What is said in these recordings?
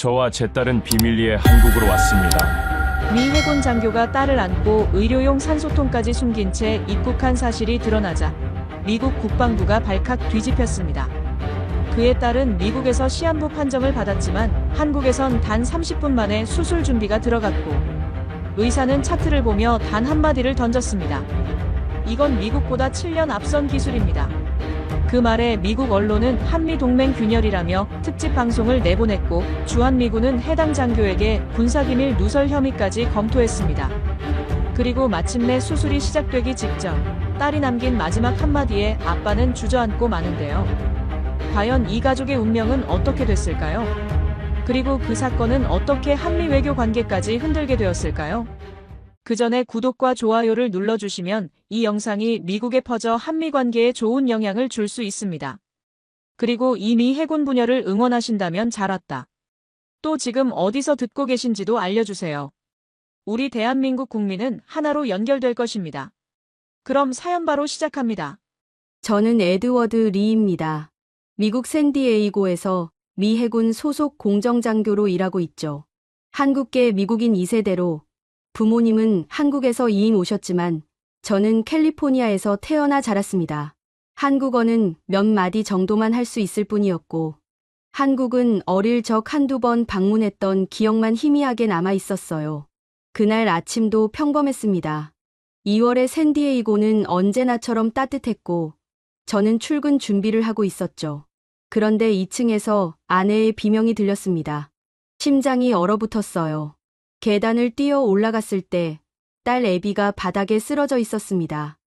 저와 제 딸은 비밀리에 한국으로 왔습니다. 미 해군 장교가 딸을 안고 의료용 산소통까지 숨긴 채 입국한 사실이 드러나자 미국 국방부가 발칵 뒤집혔습니다. 그의 딸은 미국에서 시한부 판정을 받았지만 한국에선 단 30분 만에 수술 준비가 들어갔고 의사는 차트를 보며 단 한마디를 던졌습니다. 이건 미국보다 7년 앞선 기술입니다. 그 말에 미국 언론은 한미동맹 균열이라며 특집 방송을 내보냈고 주한미군은 해당 장교에게 군사기밀 누설 혐의까지 검토했습니다. 그리고 마침내 수술이 시작되기 직전 딸이 남긴 마지막 한마디에 아빠는 주저앉고 마는데요. 과연 이 가족의 운명은 어떻게 됐을까요? 그리고 그 사건은 어떻게 한미 외교 관계까지 흔들게 되었을까요? 그 전에 구독과 좋아요를 눌러주시면 이 영상이 미국에 퍼져 한미 관계에 좋은 영향을 줄 수 있습니다. 그리고 이미 해군 분열을 응원하신다면 잘 왔다. 또 지금 어디서 듣고 계신지도 알려주세요. 우리 대한민국 국민은 하나로 연결될 것입니다. 그럼 사연 바로 시작합니다. 저는 에드워드 리입니다. 미국 샌디에이고에서 미 해군 소속 공정장교로 일하고 있죠. 한국계 미국인 2세대로 부모님은 한국에서 이민 오셨지만 저는 캘리포니아에서 태어나 자랐습니다. 한국어는 몇 마디 정도만 할 수 있을 뿐이었고 한국은 어릴 적 한두 번 방문했던 기억만 희미하게 남아 있었어요. 그날 아침도 평범했습니다. 2월의 샌디에이고는 언제나처럼 따뜻했고 저는 출근 준비를 하고 있었죠. 그런데 2층에서 아내의 비명이 들렸습니다. 심장이 얼어붙었어요. 계단을 뛰어 올라갔을 때 딸 애비가 바닥에 쓰러져 있었습니다.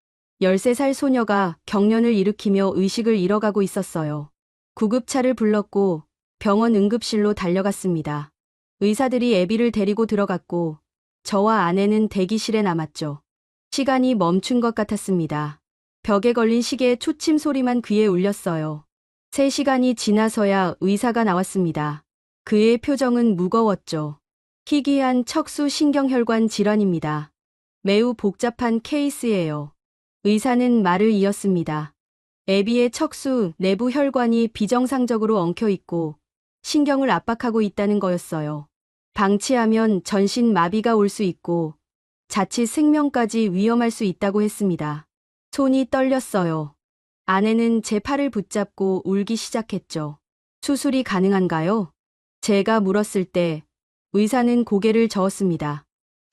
13살 소녀가 경련을 일으키며 의식을 잃어가고 있었어요. 구급차를 불렀고 병원 응급실로 달려갔습니다. 의사들이 애비를 데리고 들어갔고 저와 아내는 대기실에 남았죠. 시간이 멈춘 것 같았습니다. 벽에 걸린 시계의 초침 소리만 귀에 울렸어요. 3시간이 지나서야 의사가 나왔습니다. 그의 표정은 무거웠죠. 희귀한 척수 신경혈관 질환입니다. 매우 복잡한 케이스예요. 의사는 말을 이었습니다. 애비의 척수 내부 혈관이 비정상적으로 엉켜 있고 신경을 압박하고 있다는 거였어요. 방치하면 전신 마비가 올 수 있고 자칫 생명까지 위험할 수 있다고 했습니다. 손이 떨렸어요. 아내는 제 팔을 붙잡고 울기 시작했죠. 수술이 가능한가요? 제가 물었을 때 의사는 고개를 저었습니다.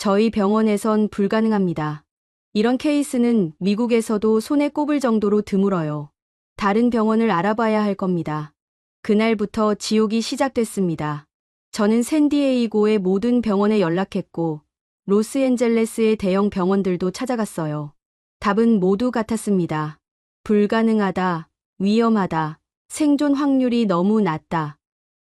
저희 병원에선 불가능합니다. 이런 케이스는 미국에서도 손에 꼽을 정도로 드물어요. 다른 병원을 알아봐야 할 겁니다. 그날부터 지옥이 시작됐습니다. 저는 샌디에이고의 모든 병원에 연락했고 로스앤젤레스의 대형 병원들도 찾아갔어요. 답은 모두 같았습니다. 불가능하다, 위험하다, 생존 확률이 너무 낮다.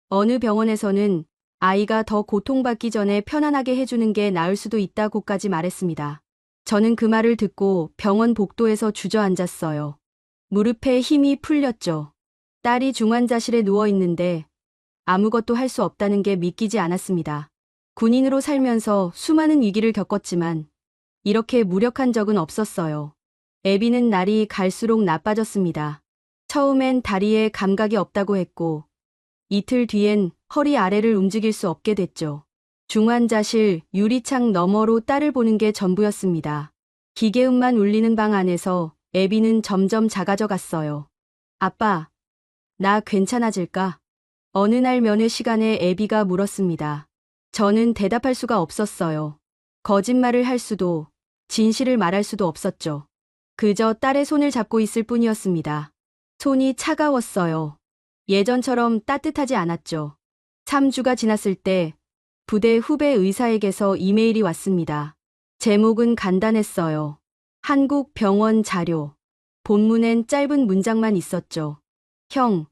어느 병원에서는 아이가 더 고통받기 전에 편안하게 해주는 게 나을 수도 있다고까지 말했습니다. 저는 그 말을 듣고 병원 복도에서 주저앉았어요. 무릎에 힘이 풀렸죠. 딸이 중환자실에 누워있는데 아무것도 할 수 없다는 게 믿기지 않았습니다. 군인으로 살면서 수많은 위기를 겪었지만 이렇게 무력한 적은 없었어요. 애비는 날이 갈수록 나빠졌습니다. 처음엔 다리에 감각이 없다고 했고 이틀 뒤엔 허리 아래를 움직일 수 없게 됐죠. 중환자실 유리창 너머로 딸을 보는 게 전부였습니다. 기계음만 울리는 방 안에서 애비는 점점 작아져 갔어요. 아빠, 나 괜찮아질까? 어느 날 면회 시간에 애비가 물었습니다. 저는 대답할 수가 없었어요. 거짓말을 할 수도, 진실을 말할 수도 없었죠. 그저 딸의 손을 잡고 있을 뿐이었습니다. 손이 차가웠어요. 예전처럼 따뜻하지 않았죠. 3주가 지났을 때 부대 후배 의사에게서 이메일이 왔습니다. 제목은 간단했어요. 한국 병원 자료. 본문엔 짧은 문장만 있었죠. 형,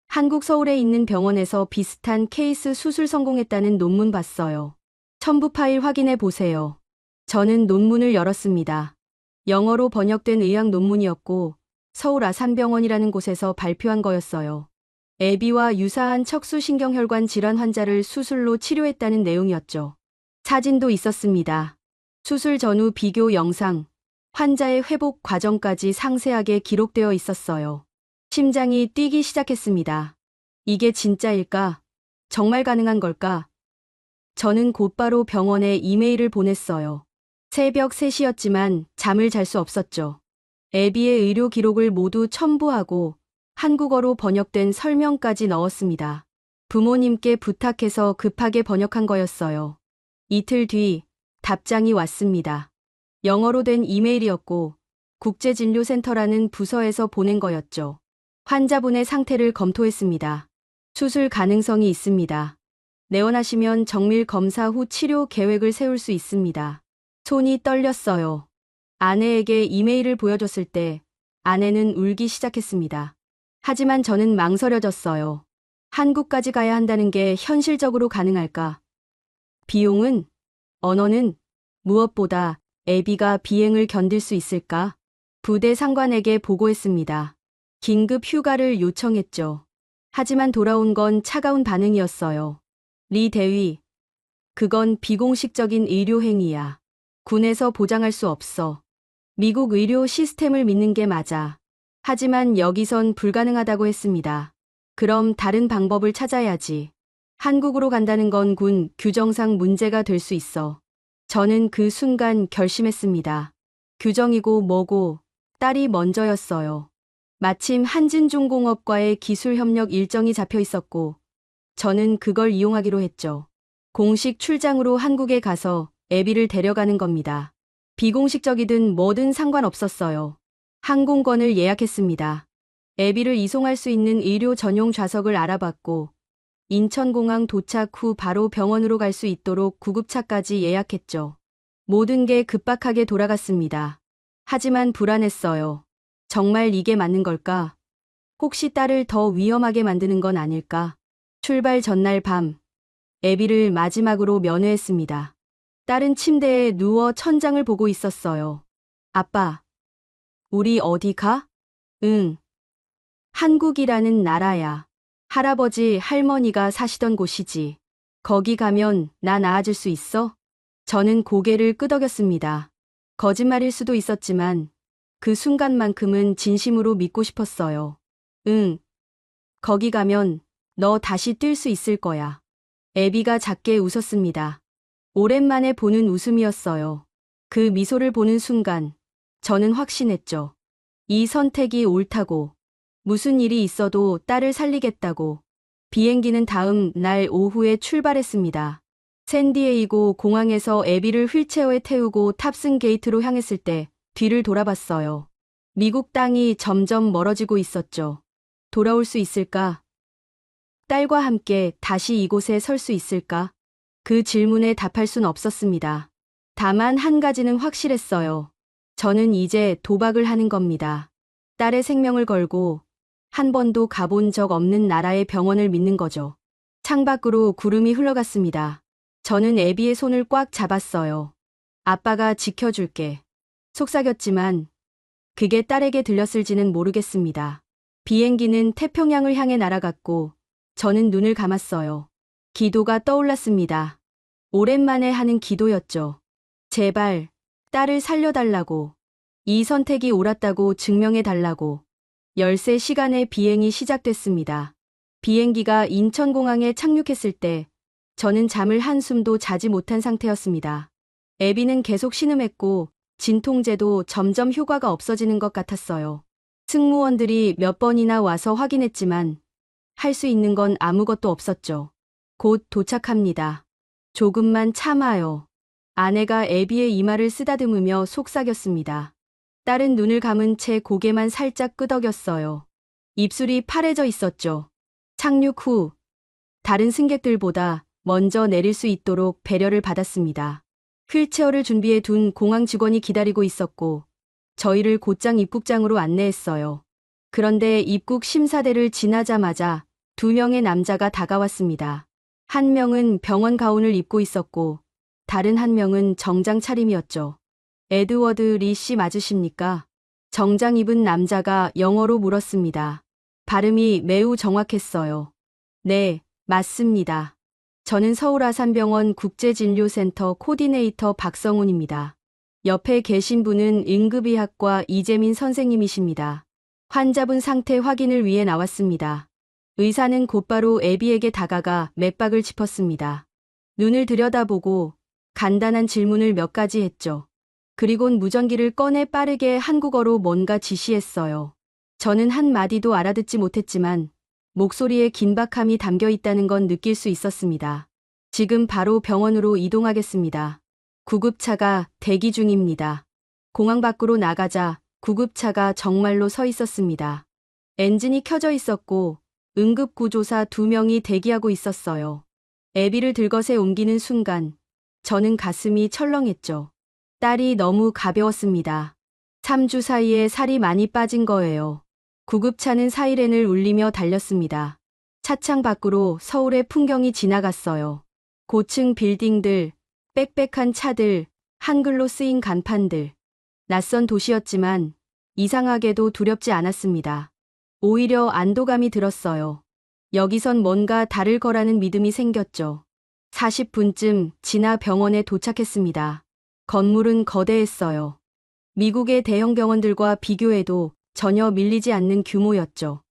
한국 서울에 있는 병원에서 비슷한 케이스 수술 성공했다는 논문 봤어요. 첨부 파일 확인해 보세요. 저는 논문을 열었습니다. 영어로 번역된 의학 논문이었고 서울 아산병원이라는 곳에서 발표한 거였어요. 애비와 유사한 척수신경혈관 질환 환자를 수술로 치료했다는 내용이었죠. 사진도 있었습니다. 수술 전후 비교 영상, 환자의 회복 과정까지 상세하게 기록되어 있었어요. 심장이 뛰기 시작했습니다. 이게 진짜일까? 정말 가능한 걸까? 저는 곧바로 병원에 이메일을 보냈어요. 새벽 3시였지만 잠을 잘 수 없었죠. 애비의 의료 기록을 모두 첨부하고 한국어로 번역된 설명까지 넣었습니다. 부모님께 부탁해서 급하게 번역한 거였어요. 이틀 뒤 답장이 왔습니다. 영어로 된 이메일이었고 국제진료센터라는 부서에서 보낸 거였죠. 환자분의 상태를 검토했습니다. 수술 가능성이 있습니다. 내원하시면 정밀 검사 후 치료 계획을 세울 수 있습니다. 손이 떨렸어요. 아내에게 이메일을 보여줬을 때 아내는 울기 시작했습니다. 하지만 저는 망설여졌어요. 한국까지 가야 한다는 게 현실적으로 가능할까? 비용은? 언어는? 무엇보다 애비가 비행을 견딜 수 있을까? 부대 상관에게 보고했습니다. 긴급 휴가를 요청했죠. 하지만 돌아온 건 차가운 반응이었어요. 리 대위, 그건 비공식적인 의료 행위야. 군에서 보장할 수 없어. 미국 의료 시스템을 믿는 게 맞아. 하지만 여기선 불가능하다고 했습니다. 그럼 다른 방법을 찾아야지. 한국으로 간다는 건 군 규정상 문제가 될 수 있어. 저는 그 순간 결심했습니다. 규정이고 뭐고 딸이 먼저였어요. 마침 한진중공업과의 기술협력 일정이 잡혀 있었고 저는 그걸 이용하기로 했죠. 공식 출장으로 한국에 가서 애비를 데려가는 겁니다. 비공식적이든 뭐든 상관없었어요. 항공권을 예약했습니다. 애비를 이송할 수 있는 의료 전용 좌석을 알아봤고 인천공항 도착 후 바로 병원으로 갈 수 있도록 구급차까지 예약했죠. 모든 게 급박하게 돌아갔습니다. 하지만 불안했어요. 정말 이게 맞는 걸까? 혹시 딸을 더 위험하게 만드는 건 아닐까? 출발 전날 밤, 애비를 마지막으로 면회했습니다. 딸은 침대에 누워 천장을 보고 있었어요. 아빠, 우리 어디 가? 응. 한국이라는 나라야. 할아버지, 할머니가 사시던 곳이지. 거기 가면 나 나아질 수 있어? 저는 고개를 끄덕였습니다. 거짓말일 수도 있었지만 그 순간만큼은 진심으로 믿고 싶었어요. 응. 거기 가면 너 다시 뛸 수 있을 거야. 애비가 작게 웃었습니다. 오랜만에 보는 웃음이었어요. 그 미소를 보는 순간 저는 확신했죠. 이 선택이 옳다고. 무슨 일이 있어도 딸을 살리겠다고. 비행기는 다음 날 오후에 출발했습니다. 샌디에이고 공항에서 애비를 휠체어에 태우고 탑승 게이트로 향했을 때 뒤를 돌아봤어요. 미국 땅이 점점 멀어지고 있었죠. 돌아올 수 있을까? 딸과 함께 다시 이곳에 설 수 있을까? 그 질문에 답할 순 없었습니다. 다만 한 가지는 확실했어요. 저는 이제 도박을 하는 겁니다. 딸의 생명을 걸고 한 번도 가본 적 없는 나라의 병원을 믿는 거죠. 창밖으로 구름이 흘러갔습니다. 저는 애비의 손을 꽉 잡았어요. 아빠가 지켜줄게. 속삭였지만 그게 딸에게 들렸을지는 모르겠습니다. 비행기는 태평양을 향해 날아갔고 저는 눈을 감았어요. 기도가 떠올랐습니다. 오랜만에 하는 기도였죠. 제발 딸을 살려달라고. 이 선택이 옳았다고 증명해달라고. 13시간의 비행이 시작됐습니다. 비행기가 인천공항에 착륙했을 때 저는 잠을 한숨도 자지 못한 상태였습니다. 애비는 계속 신음했고 진통제도 점점 효과가 없어지는 것 같았어요. 승무원들이 몇 번이나 와서 확인했지만 할 수 있는 건 아무것도 없었죠. 곧 도착합니다. 조금만 참아요. 아내가 애비의 이마를 쓰다듬으며 속삭였습니다. 딸은 눈을 감은 채 고개만 살짝 끄덕였어요. 입술이 파래져 있었죠. 착륙 후 다른 승객들보다 먼저 내릴 수 있도록 배려를 받았습니다. 휠체어를 준비해 둔 공항 직원이 기다리고 있었고 저희를 곧장 입국장으로 안내했어요. 그런데 입국 심사대를 지나자마자 2명의 남자가 다가왔습니다. 한 명은 병원 가운을 입고 있었고 다른 한 명은 정장 차림이었죠. 에드워드 리 씨 맞으십니까? 정장 입은 남자가 영어로 물었습니다. 발음이 매우 정확했어요. 네, 맞습니다. 저는 서울아산병원 국제진료센터 코디네이터 박성훈입니다. 옆에 계신 분은 응급의학과 이재민 선생님이십니다. 환자분 상태 확인을 위해 나왔습니다. 의사는 곧바로 애비에게 다가가 맥박을 짚었습니다. 눈을 들여다보고 간단한 질문을 몇 가지 했죠. 그리곤 무전기를 꺼내 빠르게 한국어로 뭔가 지시했어요. 저는 한 마디도 알아듣지 못했지만 목소리에 긴박함이 담겨 있다는 건 느낄 수 있었습니다. 지금 바로 병원으로 이동하겠습니다. 구급차가 대기 중입니다. 공항 밖으로 나가자 구급차가 정말로 서 있었습니다. 엔진이 켜져 있었고 응급구조사 2명이 대기하고 있었어요. 애비를 들것에 옮기는 순간 저는 가슴이 철렁했죠. 딸이 너무 가벼웠습니다. 3주 사이에 살이 많이 빠진 거예요. 구급차는 사이렌을 울리며 달렸습니다. 차창 밖으로 서울의 풍경이 지나갔어요. 고층 빌딩들, 빽빽한 차들, 한글로 쓰인 간판들. 낯선 도시였지만 이상하게도 두렵지 않았습니다. 오히려 안도감이 들었어요. 여기선 뭔가 다를 거라는 믿음이 생겼죠. 40분쯤 지나 병원에 도착했습니다. 건물은 거대했어요. 미국의 대형 병원들과 비교해도 전혀 밀리지 않는 규모였죠.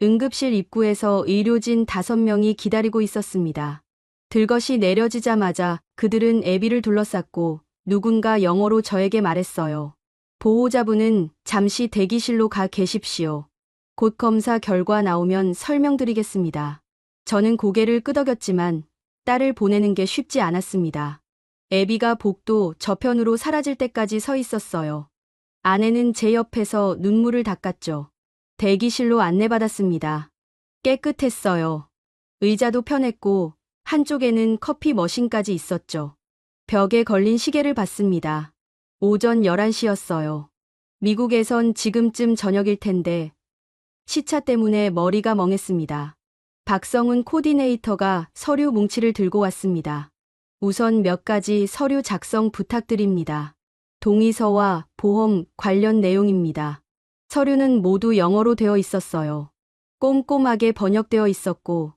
응급실 입구에서 의료진 5명이 기다리고 있었습니다. 들것이 내려지자마자 그들은 애비를 둘러쌌고 누군가 영어로 저에게 말했어요. 보호자분은 잠시 대기실로 가 계십시오. 곧 검사 결과 나오면 설명드리겠습니다. 저는 고개를 끄덕였지만 딸을 보내는 게 쉽지 않았습니다. 애비가 복도 저편으로 사라질 때까지 서 있었어요. 아내는 제 옆에서 눈물을 닦았죠. 대기실로 안내받았습니다. 깨끗했어요. 의자도 편했고 한쪽에는 커피 머신까지 있었죠. 벽에 걸린 시계를 봤습니다. 오전 11시였어요. 미국에선 지금쯤 저녁일 텐데 시차 때문에 머리가 멍했습니다. 박성훈 코디네이터가 서류 뭉치를 들고 왔습니다. 우선 몇 가지 서류 작성 부탁드립니다. 동의서와 보험 관련 내용입니다. 서류는 모두 영어로 되어 있었어요. 꼼꼼하게 번역되어 있었고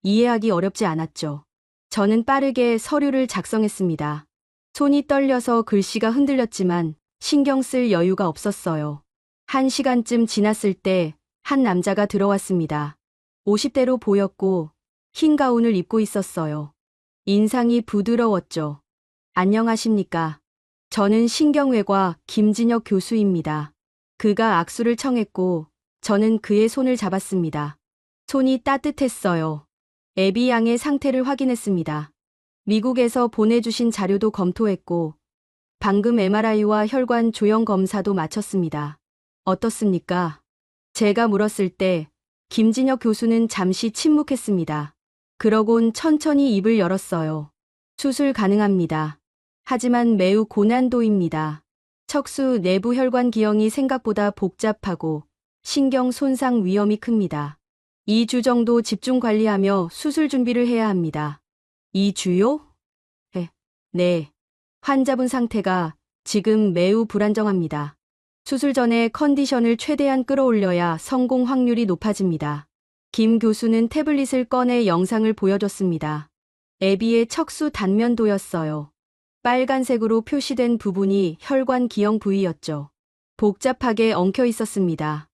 이해하기 어렵지 않았죠. 저는 빠르게 서류를 작성했습니다. 손이 떨려서 글씨가 흔들렸지만 신경 쓸 여유가 없었어요. 1시간쯤 지났을 때 한 남자가 들어왔습니다. 50대로 보였고 흰 가운을 입고 있었어요. 인상이 부드러웠죠. 안녕하십니까. 저는 신경외과 김진혁 교수입니다. 그가 악수를 청했고 저는 그의 손을 잡았습니다. 손이 따뜻했어요. 애비 양의 상태를 확인했습니다. 미국에서 보내주신 자료도 검토했고 방금 MRI와 혈관 조형 검사도 마쳤습니다. 어떻습니까? 제가 물었을 때 김진혁 교수는 잠시 침묵했습니다. 그러곤 천천히 입을 열었어요. 수술 가능합니다. 하지만 매우 고난도입니다. 척수 내부 혈관 기형이 생각보다 복잡하고 신경 손상 위험이 큽니다. 2주 정도 집중 관리하며 수술 준비를 해야 합니다. 2주요? 네. 환자분 상태가 지금 매우 불안정합니다. 수술 전에 컨디션을 최대한 끌어올려야 성공 확률이 높아집니다. 김 교수는 태블릿을 꺼내 영상을 보여줬습니다. 애비의 척수 단면도였어요. 빨간색으로 표시된 부분이 혈관 기형 부위였죠. 복잡하게 엉켜 있었습니다.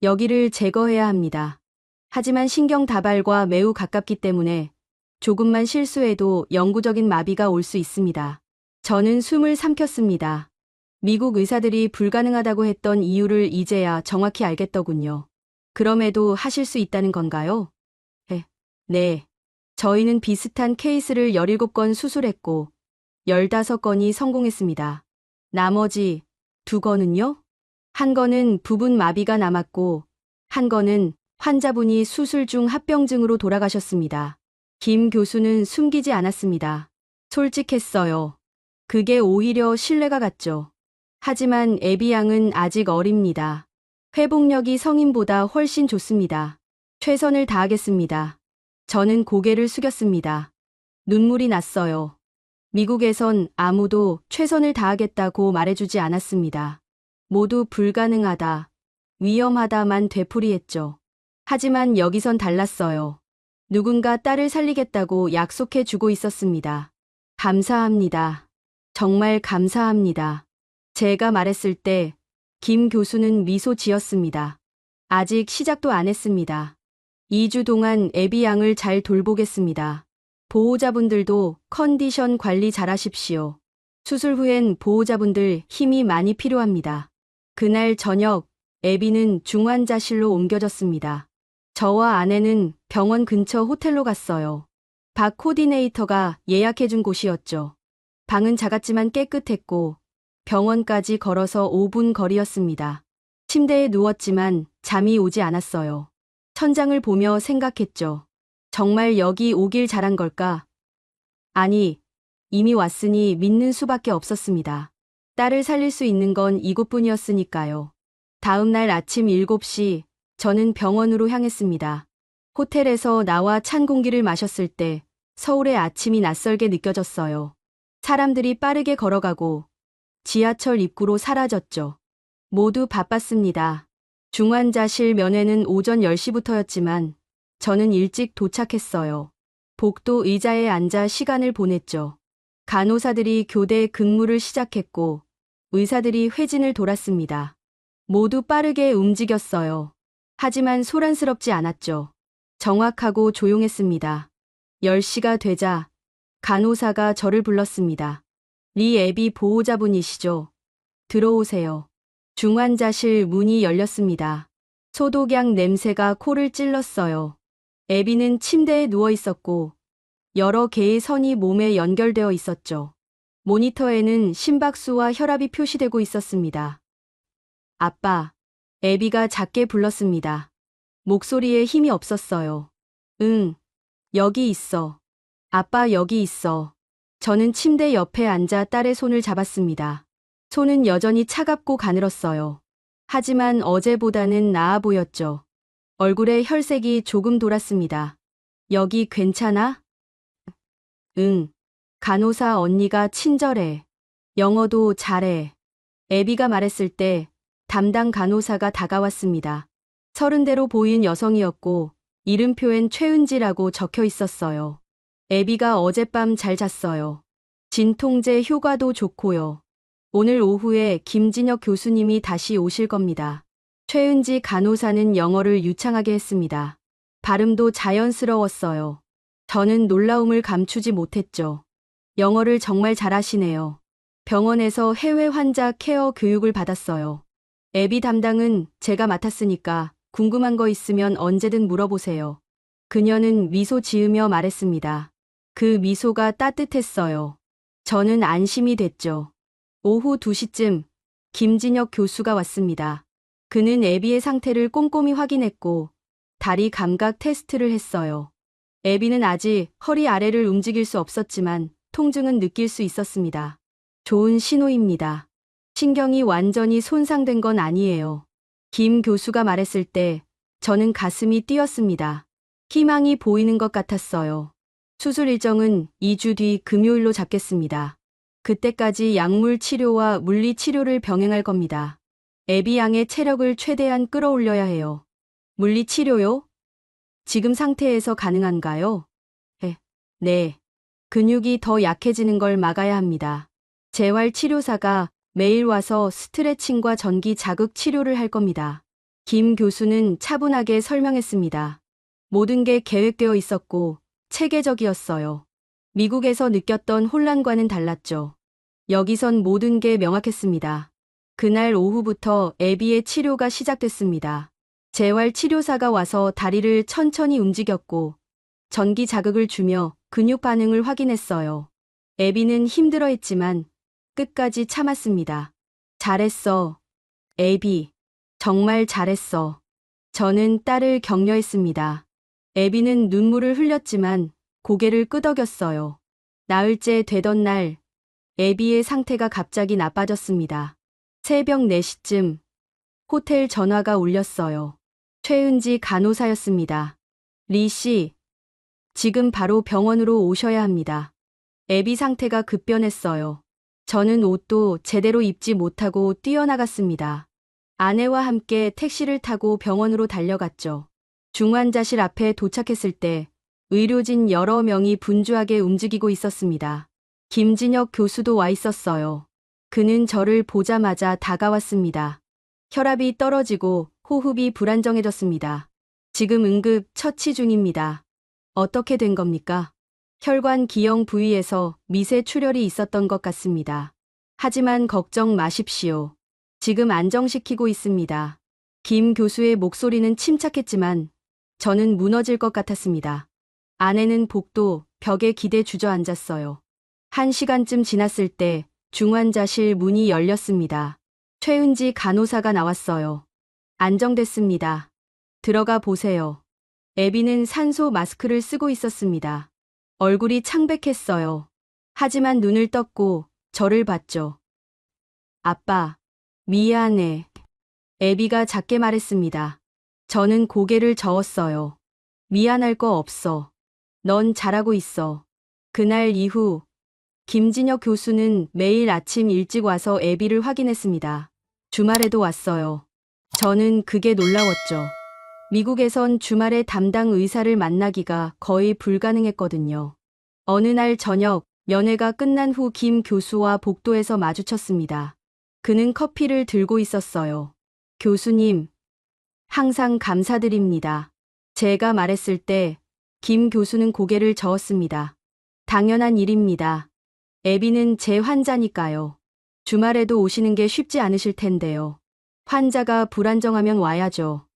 여기를 제거해야 합니다. 하지만 신경 다발과 매우 가깝기 때문에 조금만 실수해도 영구적인 마비가 올 수 있습니다. 저는 숨을 삼켰습니다. 미국 의사들이 불가능하다고 했던 이유를 이제야 정확히 알겠더군요. 그럼에도 하실 수 있다는 건가요? 네. 저희는 비슷한 케이스를 17건 수술했고 15건이 성공했습니다. 나머지 2건은요? 한 건은 부분 마비가 남았고 한 건은 환자분이 수술 중 합병증으로 돌아가셨습니다. 김 교수는 숨기지 않았습니다. 솔직했어요. 그게 오히려 신뢰가 갔죠. 하지만 애비 양은 아직 어립니다. 회복력이 성인보다 훨씬 좋습니다. 최선을 다하겠습니다. 저는 고개를 숙였습니다. 눈물이 났어요. 미국에선 아무도 최선을 다하겠다고 말해주지 않았습니다. 모두 불가능하다, 위험하다만 되풀이했죠. 하지만 여기선 달랐어요. 누군가 딸을 살리겠다고 약속해주고 있었습니다. 감사합니다. 정말 감사합니다. 제가 말했을 때 김 교수는 미소 지었습니다. 아직 시작도 안 했습니다. 2주 동안 애비 양을 잘 돌보겠습니다. 보호자분들도 컨디션 관리 잘하십시오. 수술 후엔 보호자분들 힘이 많이 필요합니다. 그날 저녁 애비는 중환자실로 옮겨졌습니다. 저와 아내는 병원 근처 호텔로 갔어요. 박 코디네이터가 예약해준 곳이었죠. 방은 작았지만 깨끗했고 병원까지 걸어서 5분 거리였습니다. 침대에 누웠지만 잠이 오지 않았어요. 천장을 보며 생각했죠. 정말 여기 오길 잘한 걸까? 아니, 이미 왔으니 믿는 수밖에 없었습니다. 딸을 살릴 수 있는 건 이곳뿐이었으니까요. 다음 날 아침 7시 저는 병원으로 향했습니다. 호텔에서 나와 찬 공기를 마셨을 때 서울의 아침이 낯설게 느껴졌어요. 사람들이 빠르게 걸어가고 지하철 입구로 사라졌죠. 모두 바빴습니다. 중환자실 면회는 오전 10시부터였지만 저는 일찍 도착했어요. 복도 의자에 앉아 시간을 보냈죠. 간호사들이 교대 근무를 시작했고 의사들이 회진을 돌았습니다. 모두 빠르게 움직였어요. 하지만 소란스럽지 않았죠. 정확하고 조용했습니다. 10시가 되자 간호사가 저를 불렀습니다. 리 애비 보호자분이시죠? 들어오세요. 중환자실 문이 열렸습니다. 소독약 냄새가 코를 찔렀어요. 애비는 침대에 누워 있었고 여러 개의 선이 몸에 연결되어 있었죠. 모니터에는 심박수와 혈압이 표시되고 있었습니다. 아빠, 애비가 작게 불렀습니다. 목소리에 힘이 없었어요. 응, 여기 있어. 아빠 여기 있어. 저는 침대 옆에 앉아 딸의 손을 잡았습니다. 손은 여전히 차갑고 가늘었어요. 하지만 어제보다는 나아 보였죠. 얼굴에 혈색이 조금 돌았습니다. 여기 괜찮아? 응. 간호사 언니가 친절해. 영어도 잘해. 애비가 말했을 때 담당 간호사가 다가왔습니다. 30대로 보인 여성이었고 이름표엔 최은지라고 적혀 있었어요. 애비가 어젯밤 잘 잤어요. 진통제 효과도 좋고요. 오늘 오후에 김진혁 교수님이 다시 오실 겁니다. 최은지 간호사는 영어를 유창하게 했습니다. 발음도 자연스러웠어요. 저는 놀라움을 감추지 못했죠. 영어를 정말 잘하시네요. 병원에서 해외 환자 케어 교육을 받았어요. 애비 담당은 제가 맡았으니까 궁금한 거 있으면 언제든 물어보세요. 그녀는 미소 지으며 말했습니다. 그 미소가 따뜻했어요. 저는 안심이 됐죠. 오후 2시쯤 김진혁 교수가 왔습니다. 그는 애비의 상태를 꼼꼼히 확인했고 다리 감각 테스트를 했어요. 애비는 아직 허리 아래를 움직일 수 없었지만 통증은 느낄 수 있었습니다. 좋은 신호입니다. 신경이 완전히 손상된 건 아니에요. 김 교수가 말했을 때 저는 가슴이 뛰었습니다. 희망이 보이는 것 같았어요. 수술 일정은 2주 뒤 금요일로 잡겠습니다. 그때까지 약물 치료와 물리 치료를 병행할 겁니다. 애비 양의 체력을 최대한 끌어올려야 해요. 물리 치료요? 지금 상태에서 가능한가요? 네. 근육이 더 약해지는 걸 막아야 합니다. 재활 치료사가 매일 와서 스트레칭과 전기 자극 치료를 할 겁니다. 김 교수는 차분하게 설명했습니다. 모든 게 계획되어 있었고 체계적이었어요. 미국에서 느꼈던 혼란과는 달랐죠. 여기선 모든 게 명확했습니다. 그날 오후부터 애비의 치료가 시작됐습니다. 재활 치료사가 와서 다리를 천천히 움직였고 전기 자극을 주며 근육 반응을 확인했어요. 애비는 힘들어했지만 끝까지 참았습니다. 잘했어. 애비. 정말 잘했어. 저는 딸을 격려했습니다. 애비는 눈물을 흘렸지만 고개를 끄덕였어요. 나흘째 되던 날 애비의 상태가 갑자기 나빠졌습니다. 새벽 4시쯤 호텔 전화가 울렸어요. 최은지 간호사였습니다. 리 씨, 지금 바로 병원으로 오셔야 합니다. 애비 상태가 급변했어요. 저는 옷도 제대로 입지 못하고 뛰어나갔습니다. 아내와 함께 택시를 타고 병원으로 달려갔죠. 중환자실 앞에 도착했을 때 의료진 여러 명이 분주하게 움직이고 있었습니다. 김진혁 교수도 와 있었어요. 그는 저를 보자마자 다가왔습니다. 혈압이 떨어지고 호흡이 불안정해졌습니다. 지금 응급 처치 중입니다. 어떻게 된 겁니까? 혈관 기형 부위에서 미세 출혈이 있었던 것 같습니다. 하지만 걱정 마십시오. 지금 안정시키고 있습니다. 김 교수의 목소리는 침착했지만 저는 무너질 것 같았습니다. 아내는 복도 벽에 기대 주저앉았어요. 1시간쯤 지났을 때 중환자실 문이 열렸습니다. 최은지 간호사가 나왔어요. 안정됐습니다. 들어가 보세요. 애비는 산소 마스크를 쓰고 있었습니다. 얼굴이 창백했어요. 하지만 눈을 떴고 저를 봤죠. 아빠, 미안해. 애비가 작게 말했습니다. 저는 고개를 저었어요. 미안할 거 없어. 넌 잘하고 있어. 그날 이후 김진혁 교수는 매일 아침 일찍 와서 애비를 확인했습니다. 주말에도 왔어요. 저는 그게 놀라웠죠. 미국에선 주말에 담당 의사를 만나기가 거의 불가능했거든요. 어느 날 저녁, 면회가 끝난 후 김 교수와 복도에서 마주쳤습니다. 그는 커피를 들고 있었어요. 교수님, 항상 감사드립니다. 제가 말했을 때 김 교수는 고개를 저었습니다. 당연한 일입니다. 애비는 제 환자니까요. 주말에도 오시는 게 쉽지 않으실 텐데요. 환자가 불안정하면 와야죠.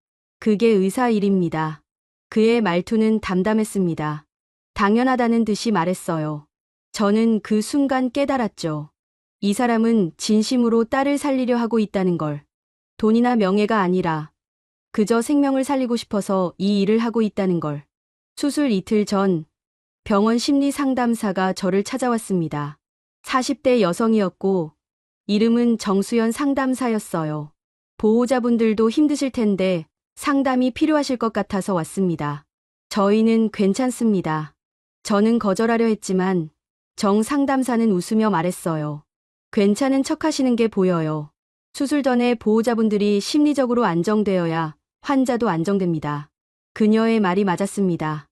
그게 의사 일입니다. 그의 말투는 담담했습니다. 당연하다는 듯이 말했어요. 저는 그 순간 깨달았죠. 이 사람은 진심으로 딸을 살리려 하고 있다는 걸. 돈이나 명예가 아니라 그저 생명을 살리고 싶어서 이 일을 하고 있다는 걸. 수술 이틀 전 병원 심리 상담사가 저를 찾아왔습니다. 40대 여성이었고 이름은 정수연 상담사였어요. 보호자분들도 힘드실 텐데 상담이 필요하실 것 같아서 왔습니다. 저희는 괜찮습니다. 저는 거절하려 했지만 정 상담사는 웃으며 말했어요. 괜찮은 척 하시는 게 보여요. 수술 전에 보호자분들이 심리적으로 안정되어야 환자도 안정됩니다. 그녀의 말이 맞았습니다.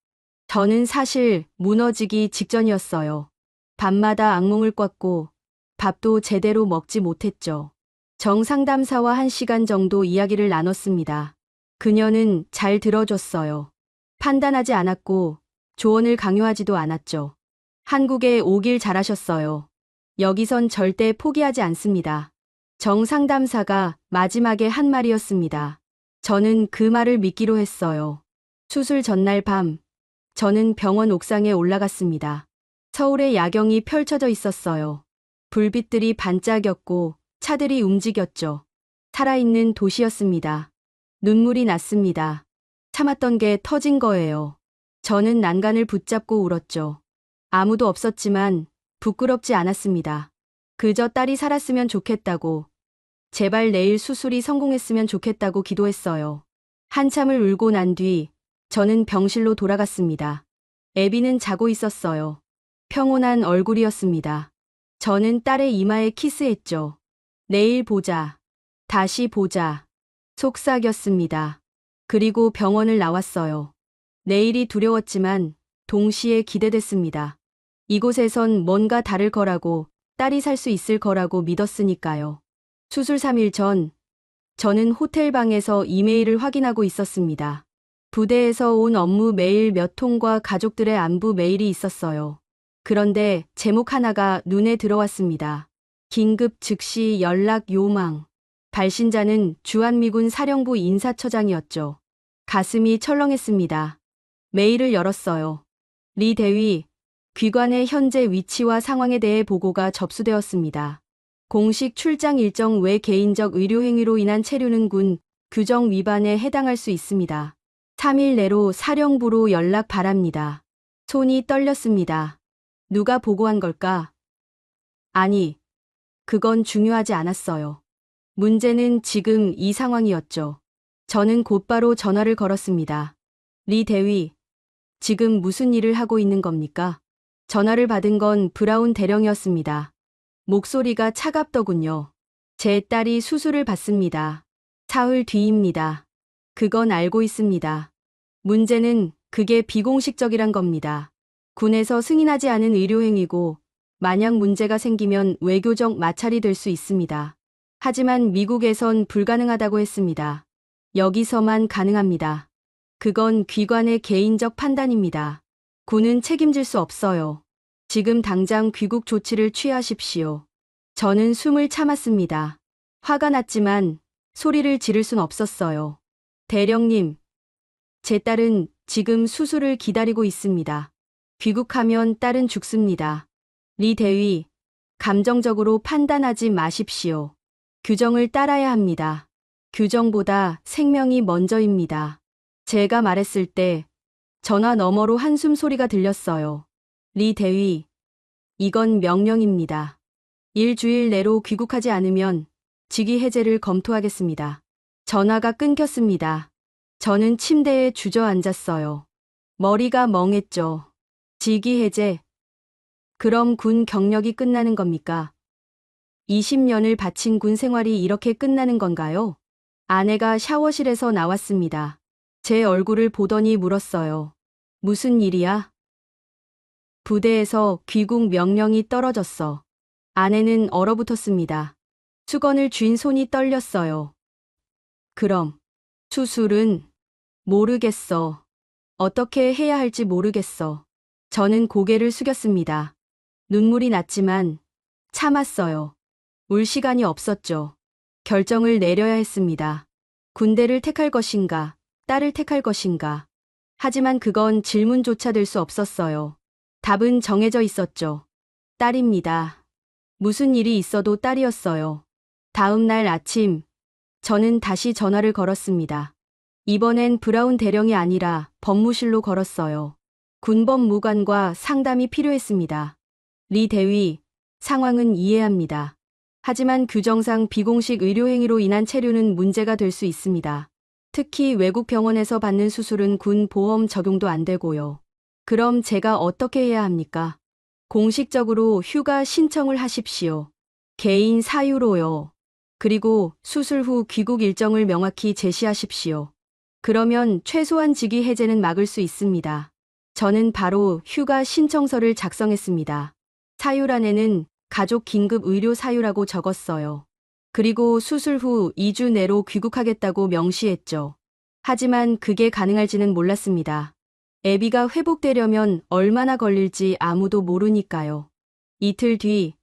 저는 사실 무너지기 직전이었어요. 밤마다 악몽을 꿨고 밥도 제대로 먹지 못했죠. 정 상담사와 1시간 정도 이야기를 나눴습니다. 그녀는 잘 들어줬어요. 판단하지 않았고 조언을 강요하지도 않았죠. 한국에 오길 잘하셨어요. 여기선 절대 포기하지 않습니다. 정 상담사가 마지막에 한 말이었습니다. 저는 그 말을 믿기로 했어요. 수술 전날 밤, 저는 병원 옥상에 올라갔습니다. 서울의 야경이 펼쳐져 있었어요. 불빛들이 반짝였고 차들이 움직였죠. 살아있는 도시였습니다. 눈물이 났습니다. 참았던 게 터진 거예요. 저는 난간을 붙잡고 울었죠. 아무도 없었지만 부끄럽지 않았습니다. 그저 딸이 살았으면 좋겠다고, 제발 내일 수술이 성공했으면 좋겠다고 기도했어요. 한참을 울고 난 뒤 저는 병실로 돌아갔습니다. 애비는 자고 있었어요. 평온한 얼굴이었습니다. 저는 딸의 이마에 키스했죠. 내일 보자. 다시 보자. 속삭였습니다. 그리고 병원을 나왔어요. 내일이 두려웠지만 동시에 기대됐습니다. 이곳에선 뭔가 다를 거라고, 딸이 살 수 있을 거라고 믿었으니까요. 수술 3일 전, 저는 호텔방에서 이메일을 확인하고 있었습니다. 부대에서 온 업무 메일 몇 통과 가족들의 안부 메일이 있었어요. 그런데 제목 하나가 눈에 들어왔습니다. 긴급 즉시 연락 요망. 발신자는 주한미군 사령부 인사처장이었죠. 가슴이 철렁했습니다. 메일을 열었어요. 리 대위, 귀관의 현재 위치와 상황에 대해 보고가 접수되었습니다. 공식 출장 일정 외 개인적 의료행위로 인한 체류는 군 규정 위반에 해당할 수 있습니다. 3일 내로 사령부로 연락 바랍니다. 손이 떨렸습니다. 누가 보고한 걸까? 아니, 그건 중요하지 않았어요. 문제는 지금 이 상황이었죠. 저는 곧바로 전화를 걸었습니다. 리 대위, 지금 무슨 일을 하고 있는 겁니까? 전화를 받은 건 브라운 대령이었습니다. 목소리가 차갑더군요. 제 딸이 수술을 받습니다. 사흘 뒤입니다. 그건 알고 있습니다. 문제는 그게 비공식적이란 겁니다. 군에서 승인하지 않은 의료행위고 만약 문제가 생기면 외교적 마찰이 될 수 있습니다. 하지만 미국에선 불가능하다고 했습니다. 여기서만 가능합니다. 그건 귀관의 개인적 판단입니다. 군은 책임질 수 없어요. 지금 당장 귀국 조치를 취하십시오. 저는 숨을 참았습니다. 화가 났지만 소리를 지를 순 없었어요. 대령님, 제 딸은 지금 수술을 기다리고 있습니다. 귀국하면 딸은 죽습니다. 리 대위, 감정적으로 판단하지 마십시오. 규정을 따라야 합니다. 규정보다 생명이 먼저입니다. 제가 말했을 때 전화 너머로 한숨 소리가 들렸어요. 리 대위, 이건 명령입니다. 일주일 내로 귀국하지 않으면 직위 해제를 검토하겠습니다. 전화가 끊겼습니다. 저는 침대에 주저앉았어요. 머리가 멍했죠. 직위 해제. 그럼 군 경력이 끝나는 겁니까? 20년을 바친 군 생활이 이렇게 끝나는 건가요? 아내가 샤워실에서 나왔습니다. 제 얼굴을 보더니 물었어요. 무슨 일이야? 부대에서 귀국 명령이 떨어졌어. 아내는 얼어붙었습니다. 수건을 쥔 손이 떨렸어요. 그럼 수술은? 모르겠어. 어떻게 해야 할지 모르겠어. 저는 고개를 숙였습니다. 눈물이 났지만 참았어요. 울 시간이 없었죠. 결정을 내려야 했습니다. 군대를 택할 것인가, 딸을 택할 것인가. 하지만 그건 질문조차 될 수 없었어요. 답은 정해져 있었죠. 딸입니다. 무슨 일이 있어도 딸이었어요. 다음 날 아침, 저는 다시 전화를 걸었습니다. 이번엔 브라운 대령이 아니라 법무실로 걸었어요. 군법무관과 상담이 필요했습니다. 리 대위, 상황은 이해합니다. 하지만 규정상 비공식 의료행위로 인한 체류는 문제가 될 수 있습니다. 특히 외국 병원에서 받는 수술은 군 보험 적용도 안 되고요. 그럼 제가 어떻게 해야 합니까? 공식적으로 휴가 신청을 하십시오. 개인 사유로요. 그리고 수술 후 귀국 일정을 명확히 제시하십시오. 그러면 최소한 직위 해제는 막을 수 있습니다. 저는 바로 휴가 신청서를 작성했습니다. 사유란에는 가족 긴급 의료 사유라고 적었어요. 그리고 수술 후 2주 내로 귀국하겠다고 명시했죠. 하지만 그게 가능할지는 몰랐습니다. 애비가 회복되려면 얼마나 걸릴지 아무도 모르니까요. 이틀 뒤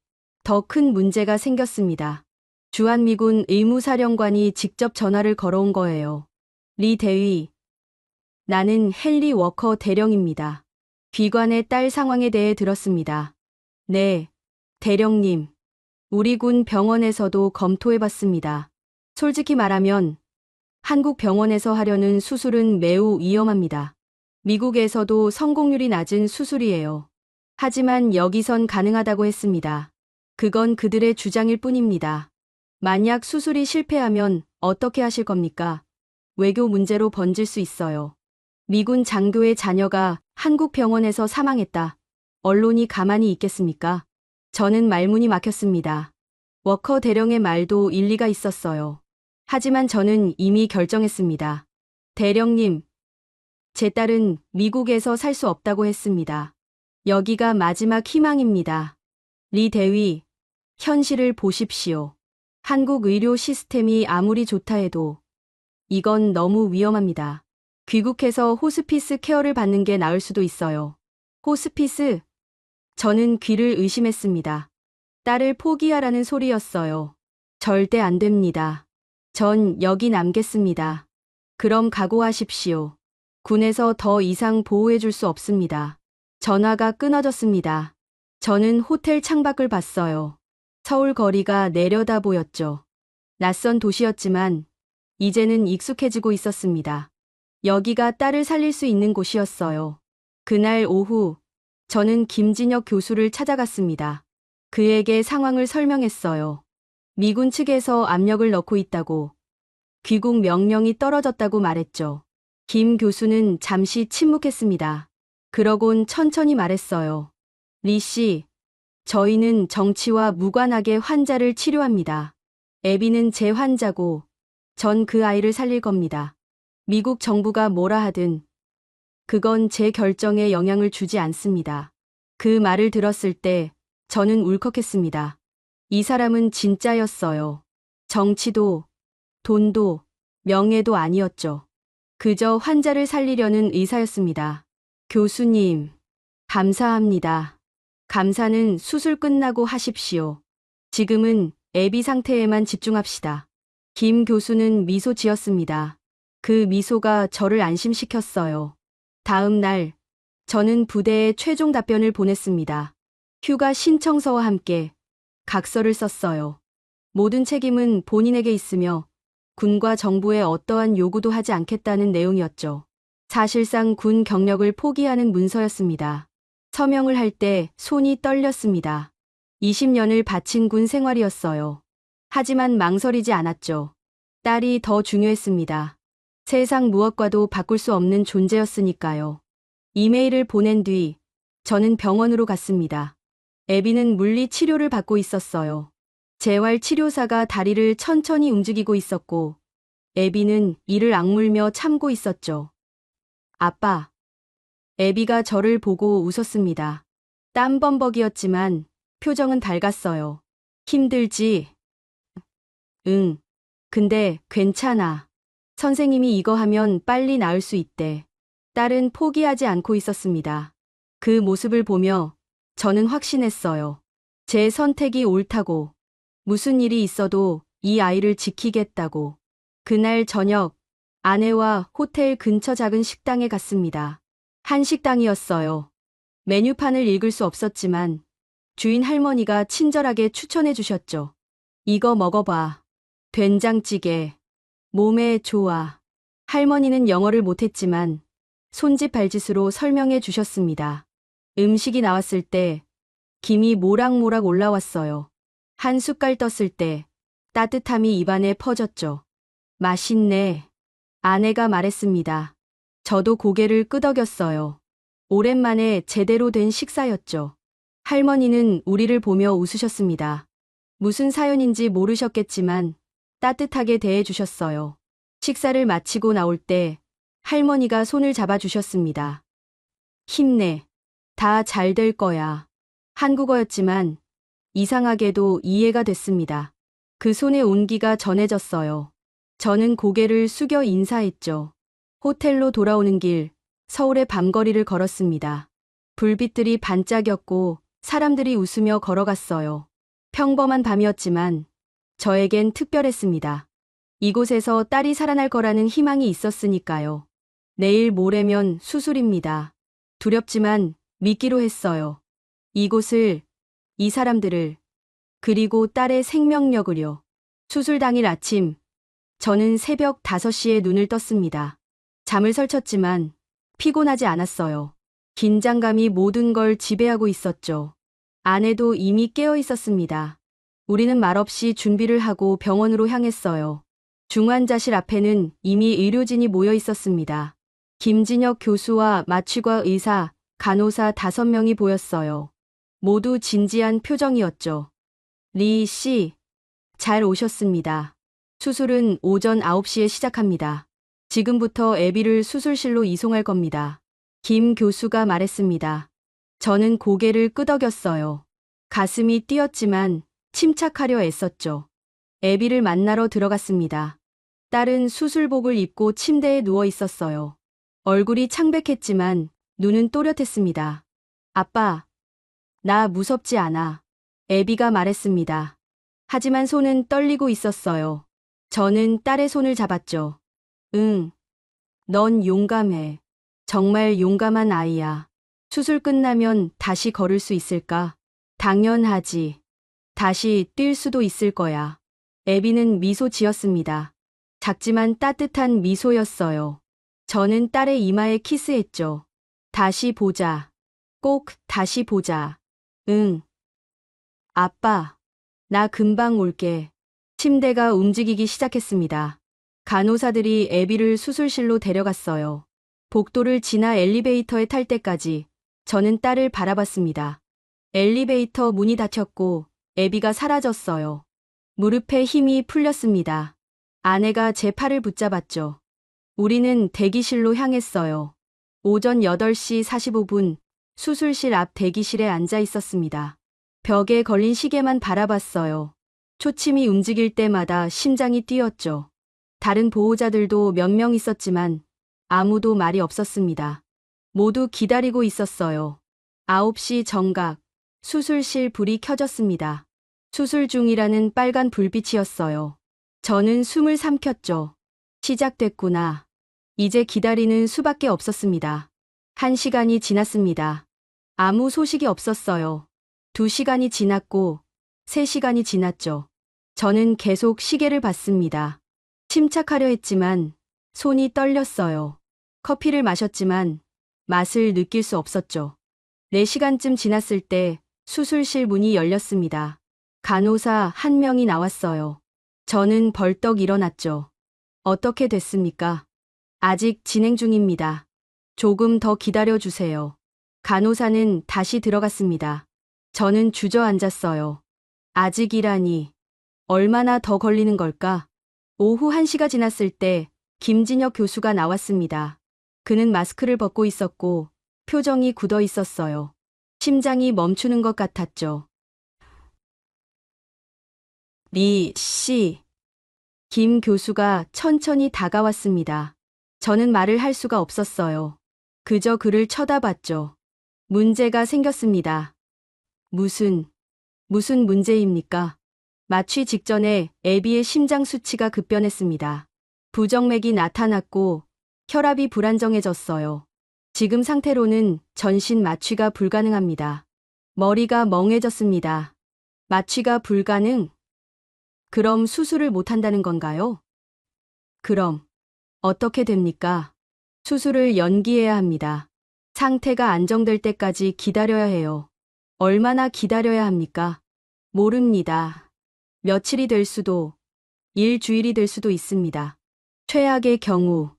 더 큰 문제가 생겼습니다. 주한미군 의무사령관이 직접 전화를 걸어온 거예요. 리 대위, 나는 헨리 워커 대령입니다. 귀관의 딸 상황에 대해 들었습니다. 네, 대령님. 우리 군 병원에서도 검토해봤습니다. 솔직히 말하면 한국 병원에서 하려는 수술은 매우 위험합니다. 미국에서도 성공률이 낮은 수술이에요. 하지만 여기선 가능하다고 했습니다. 그건 그들의 주장일 뿐입니다. 만약 수술이 실패하면 어떻게 하실 겁니까? 외교 문제로 번질 수 있어요. 미군 장교의 자녀가 한국 병원에서 사망했다. 언론이 가만히 있겠습니까? 저는 말문이 막혔습니다. 워커 대령의 말도 일리가 있었어요. 하지만 저는 이미 결정했습니다. 대령님, 제 딸은 미국에서 살 수 없다고 했습니다. 여기가 마지막 희망입니다. 리 대위, 현실을 보십시오. 한국 의료 시스템이 아무리 좋다 해도 이건 너무 위험합니다. 귀국해서 호스피스 케어를 받는 게 나을 수도 있어요. 호스피스? 저는 귀를 의심했습니다. 딸을 포기하라는 소리였어요. 절대 안 됩니다. 전 여기 남겠습니다. 그럼 각오하십시오. 군에서 더 이상 보호해줄 수 없습니다. 전화가 끊어졌습니다. 저는 호텔 창밖을 봤어요. 서울 거리가 내려다 보였죠. 낯선 도시였지만 이제는 익숙해지고 있었습니다. 여기가 딸을 살릴 수 있는 곳이었어요. 그날 오후 저는 김진혁 교수를 찾아갔습니다. 그에게 상황을 설명했어요. 미군 측에서 압력을 넣고 있다고, 귀국 명령이 떨어졌다고 말했죠. 김 교수는 잠시 침묵했습니다. 그러곤 천천히 말했어요. 리 씨, 저희는 정치와 무관하게 환자를 치료합니다. 애비는 제 환자고 전 그 아이를 살릴 겁니다. 미국 정부가 뭐라 하든 그건 제 결정에 영향을 주지 않습니다. 그 말을 들었을 때 저는 울컥했습니다. 이 사람은 진짜였어요. 정치도, 돈도, 명예도 아니었죠. 그저 환자를 살리려는 의사였습니다. 교수님, 감사합니다. 감사는 수술 끝나고 하십시오. 지금은 애비 상태에만 집중합시다. 김 교수는 미소 지었습니다. 그 미소가 저를 안심시켰어요. 다음 날, 저는 부대에 최종 답변을 보냈습니다. 휴가 신청서와 함께 각서를 썼어요. 모든 책임은 본인에게 있으며 군과 정부에 어떠한 요구도 하지 않겠다는 내용이었죠. 사실상 군 경력을 포기하는 문서였습니다. 서명을 할 때 손이 떨렸습니다. 20년을 바친 군 생활이었어요. 하지만 망설이지 않았죠. 딸이 더 중요했습니다. 세상 무엇과도 바꿀 수 없는 존재였으니까요. 이메일을 보낸 뒤 저는 병원으로 갔습니다. 애비는 물리 치료를 받고 있었어요. 재활치료사가 다리를 천천히 움직이고 있었고 애비는 이를 악물며 참고 있었죠. 아빠. 애비가 저를 보고 웃었습니다. 땀범벅이었지만 표정은 밝았어요. 힘들지? 응. 근데 괜찮아. 선생님이 이거 하면 빨리 나을 수 있대. 딸은 포기하지 않고 있었습니다. 그 모습을 보며 저는 확신했어요. 제 선택이 옳다고. 무슨 일이 있어도 이 아이를 지키겠다고. 그날 저녁, 아내와 호텔 근처 작은 식당에 갔습니다. 한식당이었어요. 메뉴판을 읽을 수 없었지만 주인 할머니가 친절하게 추천해 주셨죠. 이거 먹어봐. 된장찌개. 몸에 좋아. 할머니는 영어를 못했지만 손짓 발짓으로 설명해 주셨습니다. 음식이 나왔을 때 김이 모락모락 올라왔어요. 한 숟갈 떴을 때 따뜻함이 입안에 퍼졌죠. 맛있네. 아내가 말했습니다. 저도 고개를 끄덕였어요. 오랜만에 제대로 된 식사였죠. 할머니는 우리를 보며 웃으셨습니다. 무슨 사연인지 모르셨겠지만 따뜻하게 대해주셨어요. 식사를 마치고 나올 때 할머니가 손을 잡아주셨습니다. 힘내. 다 잘 될 거야. 한국어였지만 이상하게도 이해가 됐습니다. 그 손의 온기가 전해졌어요. 저는 고개를 숙여 인사했죠. 호텔로 돌아오는 길, 서울의 밤거리를 걸었습니다. 불빛들이 반짝였고 사람들이 웃으며 걸어갔어요. 평범한 밤이었지만 저에겐 특별했습니다. 이곳에서 딸이 살아날 거라는 희망이 있었으니까요. 내일 모레면 수술입니다. 두렵지만 믿기로 했어요. 이곳을, 이 사람들을, 그리고 딸의 생명력을요. 수술 당일 아침, 저는 새벽 5시에 눈을 떴습니다. 잠을 설쳤지만 피곤하지 않았어요. 긴장감이 모든 걸 지배하고 있었죠. 아내도 이미 깨어 있었습니다. 우리는 말없이 준비를 하고 병원으로 향했어요. 중환자실 앞에는 이미 의료진이 모여 있었습니다. 김진혁 교수와 마취과 의사, 간호사 5명이 보였어요. 모두 진지한 표정이었죠. 리 씨, 잘 오셨습니다. 수술은 오전 9시에 시작합니다. 지금부터 애비를 수술실로 이송할 겁니다. 김 교수가 말했습니다. 저는 고개를 끄덕였어요. 가슴이 뛰었지만 침착하려 애썼죠. 애비를 만나러 들어갔습니다. 딸은 수술복을 입고 침대에 누워 있었어요. 얼굴이 창백했지만 눈은 또렷했습니다. 아빠, 나 무섭지 않아. 애비가 말했습니다. 하지만 손은 떨리고 있었어요. 저는 딸의 손을 잡았죠. 응, 넌 용감해. 정말 용감한 아이야. 수술 끝나면 다시 걸을 수 있을까? 당연하지. 다시 뛸 수도 있을 거야. 애비는 미소 지었습니다. 작지만 따뜻한 미소였어요. 저는 딸의 이마에 키스했죠. 다시 보자. 꼭 다시 보자. 응. 아빠, 나 금방 올게. 침대가 움직이기 시작했습니다. 간호사들이 애비를 수술실로 데려갔어요. 복도를 지나 엘리베이터에 탈 때까지 저는 딸을 바라봤습니다. 엘리베이터 문이 닫혔고 애비가 사라졌어요. 무릎에 힘이 풀렸습니다. 아내가 제 팔을 붙잡았죠. 우리는 대기실로 향했어요. 오전 8시 45분 수술실 앞 대기실에 앉아 있었습니다. 벽에 걸린 시계만 바라봤어요. 초침이 움직일 때마다 심장이 뛰었죠. 다른 보호자들도 몇 명 있었지만 아무도 말이 없었습니다. 모두 기다리고 있었어요. 9시 정각, 수술실 불이 켜졌습니다. 수술 중이라는 빨간 불빛이었어요. 저는 숨을 삼켰죠. 시작됐구나. 이제 기다리는 수밖에 없었습니다. 1시간이 지났습니다. 아무 소식이 없었어요. 2시간이 지났고 3시간이 지났죠. 저는 계속 시계를 봤습니다. 침착하려 했지만 손이 떨렸어요. 커피를 마셨지만 맛을 느낄 수 없었죠. 4시간쯤 지났을 때 수술실 문이 열렸습니다. 간호사 한 명이 나왔어요. 저는 벌떡 일어났죠. 어떻게 됐습니까? 아직 진행 중입니다. 조금 더 기다려 주세요. 간호사는 다시 들어갔습니다. 저는 주저앉았어요. 아직이라니. 얼마나 더 걸리는 걸까? 오후 1시가 지났을 때 김진혁 교수가 나왔습니다. 그는 마스크를 벗고 있었고 표정이 굳어 있었어요. 심장이 멈추는 것 같았죠. 리 씨. 김 교수가 천천히 다가왔습니다. 저는 말을 할 수가 없었어요. 그저 그를 쳐다봤죠. 문제가 생겼습니다. 무슨 문제입니까? 마취 직전에 애비의 심장 수치가 급변했습니다. 부정맥이 나타났고 혈압이 불안정해졌어요. 지금 상태로는 전신 마취가 불가능합니다. 머리가 멍해졌습니다. 마취가 불가능? 그럼 수술을 못한다는 건가요? 그럼 어떻게 됩니까? 수술을 연기해야 합니다. 상태가 안정될 때까지 기다려야 해요. 얼마나 기다려야 합니까? 모릅니다. 며칠이 될 수도, 일주일이 될 수도 있습니다. 최악의 경우,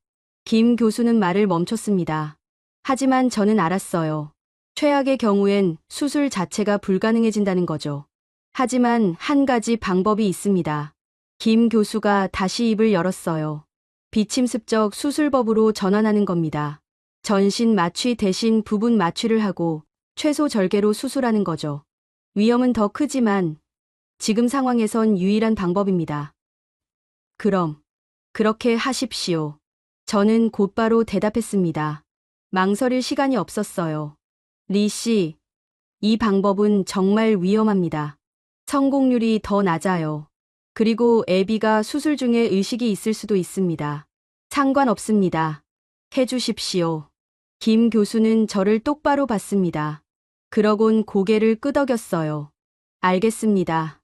김 교수는 말을 멈췄습니다. 하지만 저는 알았어요. 최악의 경우엔 수술 자체가 불가능해진다는 거죠. 하지만 한 가지 방법이 있습니다. 김 교수가 다시 입을 열었어요. 비침습적 수술법으로 전환하는 겁니다. 전신 마취 대신 부분 마취를 하고 최소 절개로 수술하는 거죠. 위험은 더 크지만 지금 상황에선 유일한 방법입니다. 그럼 그렇게 하십시오. 저는 곧바로 대답했습니다. 망설일 시간이 없었어요. 리 씨, 이 방법은 정말 위험합니다. 성공률이 더 낮아요. 그리고 애비가 수술 중에 의식이 있을 수도 있습니다. 상관없습니다. 해주십시오. 김 교수는 저를 똑바로 봤습니다. 그러곤 고개를 끄덕였어요. 알겠습니다.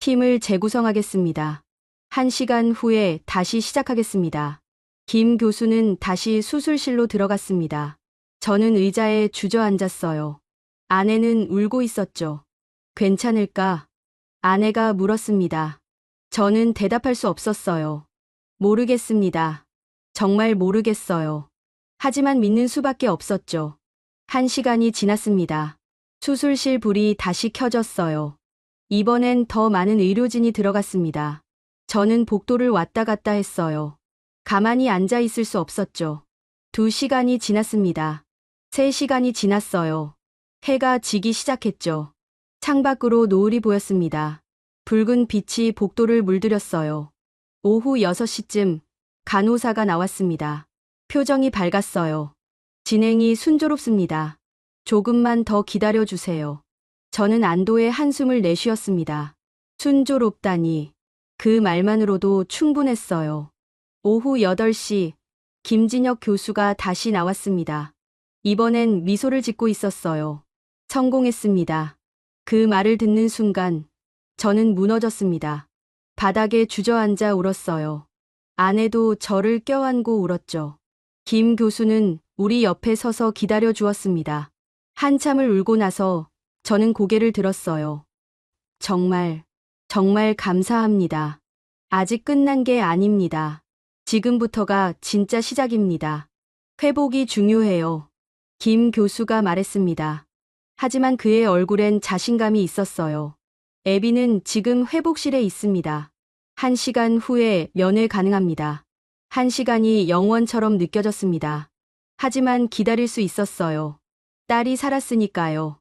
팀을 재구성하겠습니다. 1시간 후에 다시 시작하겠습니다. 김 교수는 다시 수술실로 들어갔습니다. 저는 의자에 주저앉았어요. 아내는 울고 있었죠. 괜찮을까? 아내가 물었습니다. 저는 대답할 수 없었어요. 모르겠습니다. 정말 모르겠어요. 하지만 믿는 수밖에 없었죠. 1시간이 지났습니다. 수술실 불이 다시 켜졌어요. 이번엔 더 많은 의료진이 들어갔습니다. 저는 복도를 왔다 갔다 했어요. 가만히 앉아 있을 수 없었죠. 2시간이 지났습니다. 3시간이 지났어요. 해가 지기 시작했죠. 창밖으로 노을이 보였습니다. 붉은 빛이 복도를 물들였어요. 오후 6시쯤 간호사가 나왔습니다. 표정이 밝았어요. 진행이 순조롭습니다. 조금만 더 기다려주세요. 저는 안도의 한숨을 내쉬었습니다. 순조롭다니. 그 말만으로도 충분했어요. 오후 8시 김진혁 교수가 다시 나왔습니다. 이번엔 미소를 짓고 있었어요. 성공했습니다. 그 말을 듣는 순간 저는 무너졌습니다. 바닥에 주저앉아 울었어요. 아내도 저를 껴안고 울었죠. 김 교수는 우리 옆에 서서 기다려 주었습니다. 한참을 울고 나서 저는 고개를 들었어요. 정말 감사합니다. 아직 끝난 게 아닙니다. 지금부터가 진짜 시작입니다. 회복이 중요해요. 김 교수가 말했습니다. 하지만 그의 얼굴엔 자신감이 있었어요. 애비는 지금 회복실에 있습니다. 1시간 후에 면회 가능합니다. 1시간이 영원처럼 느껴졌습니다. 하지만 기다릴 수 있었어요. 딸이 살았으니까요.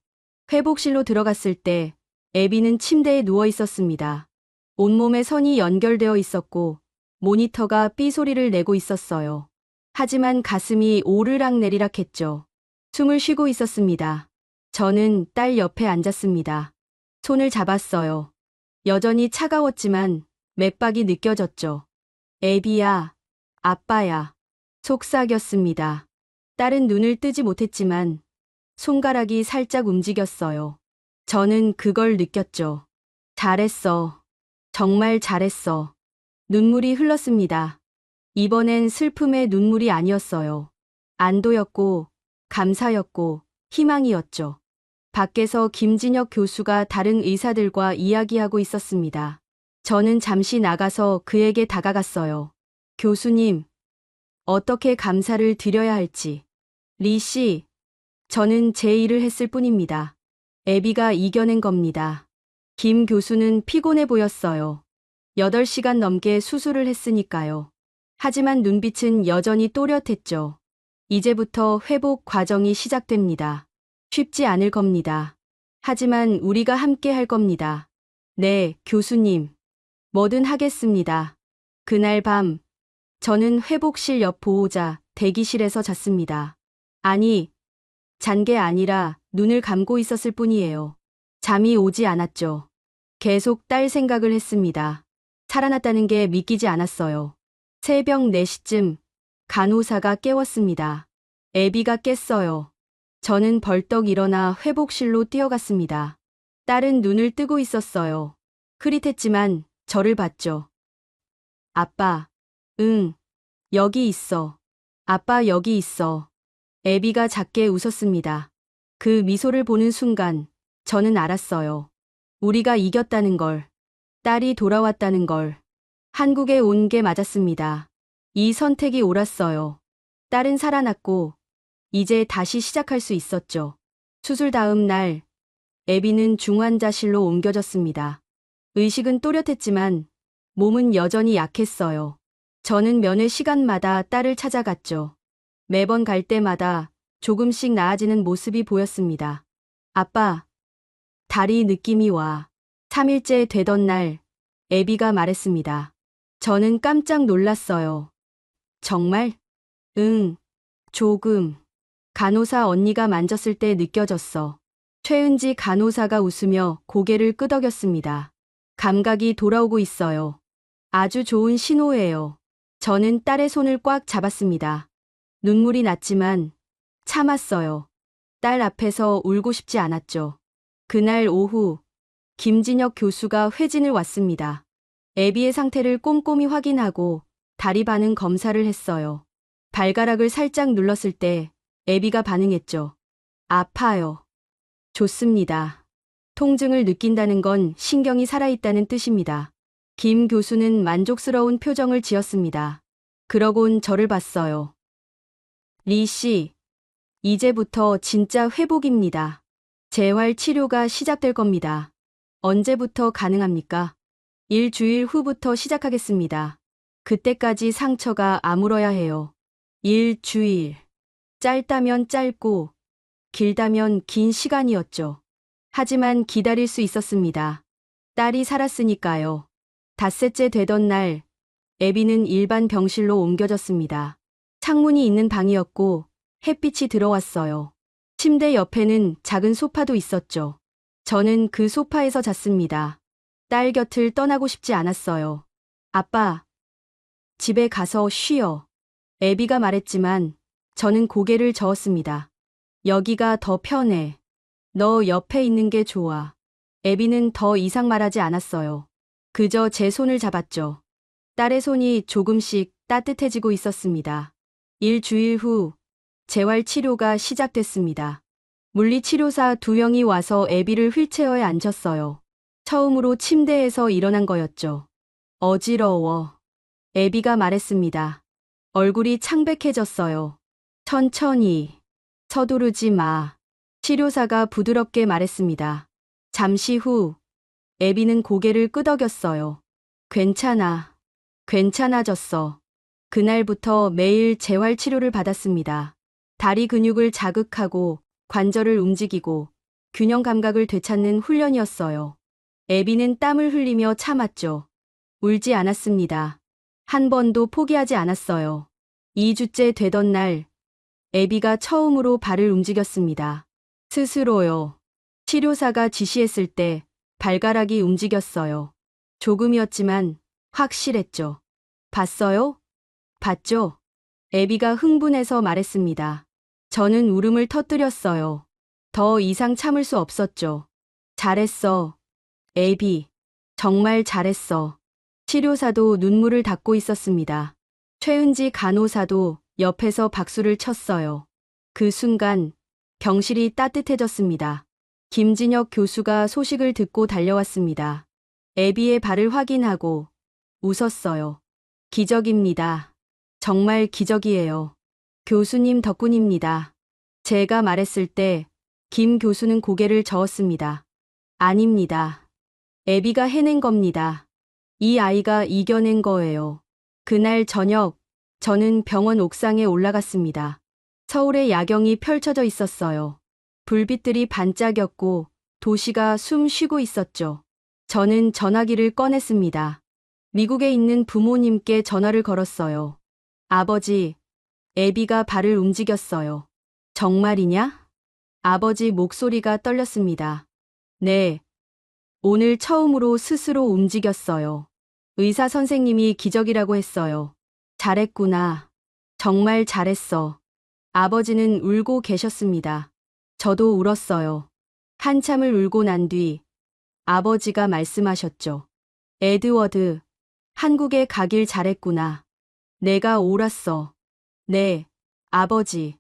회복실로 들어갔을 때 애비는 침대에 누워 있었습니다. 온몸에 선이 연결되어 있었고 모니터가 삐 소리를 내고 있었어요. 하지만 가슴이 오르락내리락 했죠. 숨을 쉬고 있었습니다. 저는 딸 옆에 앉았습니다. 손을 잡았어요. 여전히 차가웠지만 맥박이 느껴졌죠. 애비야, 아빠야. 속삭였습니다. 딸은 눈을 뜨지 못했지만 손가락이 살짝 움직였어요. 저는 그걸 느꼈죠. 잘했어. 정말 잘했어. 눈물이 흘렀습니다. 이번엔 슬픔의 눈물이 아니었어요. 안도였고, 감사였고, 희망이었죠. 밖에서 김진혁 교수가 다른 의사들과 이야기하고 있었습니다. 저는 잠시 나가서 그에게 다가갔어요. 교수님, 어떻게 감사를 드려야 할지. 리 씨, 저는 제 일을 했을 뿐입니다. 애비가 이겨낸 겁니다. 김 교수는 피곤해 보였어요. 8시간 넘게 수술을 했으니까요. 하지만 눈빛은 여전히 또렷했죠. 이제부터 회복 과정이 시작됩니다. 쉽지 않을 겁니다. 하지만 우리가 함께 할 겁니다. 네, 교수님. 뭐든 하겠습니다. 그날 밤, 저는 회복실 옆 보호자 대기실에서 잤습니다. 아니, 잔 게 아니라 눈을 감고 있었을 뿐이에요. 잠이 오지 않았죠. 계속 딸 생각을 했습니다. 살아났다는 게 믿기지 않았어요. 새벽 4시쯤 간호사가 깨웠습니다. 애비가 깼어요. 저는 벌떡 일어나 회복실로 뛰어갔습니다. 딸은 눈을 뜨고 있었어요. 흐릿했지만 저를 봤죠. 아빠, 응, 여기 있어. 아빠 여기 있어. 애비가 작게 웃었습니다. 그 미소를 보는 순간 저는 알았어요. 우리가 이겼다는 걸, 딸이 돌아왔다는 걸, 한국에 온 게 맞았습니다. 이 선택이 옳았어요. 딸은 살아났고 이제 다시 시작할 수 있었죠. 수술 다음 날, 애비는 중환자실로 옮겨졌습니다. 의식은 또렷했지만 몸은 여전히 약했어요. 저는 면회 시간마다 딸을 찾아갔죠. 매번 갈 때마다 조금씩 나아지는 모습이 보였습니다. 아빠, 다리 느낌이 와. 3일째 되던 날, 애비가 말했습니다. 저는 깜짝 놀랐어요. 정말? 응, 조금. 간호사 언니가 만졌을 때 느껴졌어. 최은지 간호사가 웃으며 고개를 끄덕였습니다. 감각이 돌아오고 있어요. 아주 좋은 신호예요. 저는 딸의 손을 꽉 잡았습니다. 눈물이 났지만 참았어요. 딸 앞에서 울고 싶지 않았죠. 그날 오후, 김진혁 교수가 회진을 왔습니다. 애비의 상태를 꼼꼼히 확인하고 다리 반응 검사를 했어요. 발가락을 살짝 눌렀을 때 애비가 반응했죠. 아파요. 좋습니다. 통증을 느낀다는 건 신경이 살아있다는 뜻입니다. 김 교수는 만족스러운 표정을 지었습니다. 그러곤 저를 봤어요. 리 씨, 이제부터 진짜 회복입니다. 재활 치료가 시작될 겁니다. 언제부터 가능합니까? 일주일 후부터 시작하겠습니다. 그때까지 상처가 아물어야 해요. 일주일. 짧다면 짧고 길다면 긴 시간이었죠. 하지만 기다릴 수 있었습니다. 딸이 살았으니까요. 닷새째 되던 날, 애비는 일반 병실로 옮겨졌습니다. 창문이 있는 방이었고 햇빛이 들어왔어요. 침대 옆에는 작은 소파도 있었죠. 저는 그 소파에서 잤습니다. 딸 곁을 떠나고 싶지 않았어요. 아빠, 집에 가서 쉬어. 애비가 말했지만 저는 고개를 저었습니다. 여기가 더 편해. 너 옆에 있는 게 좋아. 애비는 더 이상 말하지 않았어요. 그저 제 손을 잡았죠. 딸의 손이 조금씩 따뜻해지고 있었습니다. 일주일 후 재활 치료가 시작됐습니다. 물리치료사 2명이 와서 애비를 휠체어에 앉혔어요. 처음으로 침대에서 일어난 거였죠. 어지러워. 애비가 말했습니다. 얼굴이 창백해졌어요. 천천히. 서두르지 마. 치료사가 부드럽게 말했습니다. 잠시 후 애비는 고개를 끄덕였어요. 괜찮아. 괜찮아졌어. 그날부터 매일 재활 치료를 받았습니다. 다리 근육을 자극하고 관절을 움직이고 균형 감각을 되찾는 훈련이었어요. 애비는 땀을 흘리며 참았죠. 울지 않았습니다. 한 번도 포기하지 않았어요. 2주째 되던 날, 애비가 처음으로 발을 움직였습니다. 스스로요. 치료사가 지시했을 때 발가락이 움직였어요. 조금이었지만 확실했죠. 봤어요? 봤죠? 애비가 흥분해서 말했습니다. 저는 울음을 터뜨렸어요. 더 이상 참을 수 없었죠. 잘했어. 애비. 정말 잘했어. 치료사도 눈물을 닦고 있었습니다. 최은지 간호사도 옆에서 박수를 쳤어요. 그 순간 병실이 따뜻해졌습니다. 김진혁 교수가 소식을 듣고 달려왔습니다. 애비의 발을 확인하고 웃었어요. 기적입니다. 정말 기적이에요. 교수님 덕분입니다. 제가 말했을 때 김 교수는 고개를 저었습니다. 아닙니다. 애비가 해낸 겁니다. 이 아이가 이겨낸 거예요. 그날 저녁, 저는 병원 옥상에 올라갔습니다. 서울의 야경이 펼쳐져 있었어요. 불빛들이 반짝였고 도시가 숨 쉬고 있었죠. 저는 전화기를 꺼냈습니다. 미국에 있는 부모님께 전화를 걸었어요. 아버지, 애비가 발을 움직였어요. 정말이냐? 아버지 목소리가 떨렸습니다. 네. 오늘 처음으로 스스로 움직였어요. 의사 선생님이 기적이라고 했어요. 잘했구나. 정말 잘했어. 아버지는 울고 계셨습니다. 저도 울었어요. 한참을 울고 난 뒤 아버지가 말씀하셨죠. 에드워드, 한국에 가길 잘했구나. 내가 옳았어. 네, 아버지.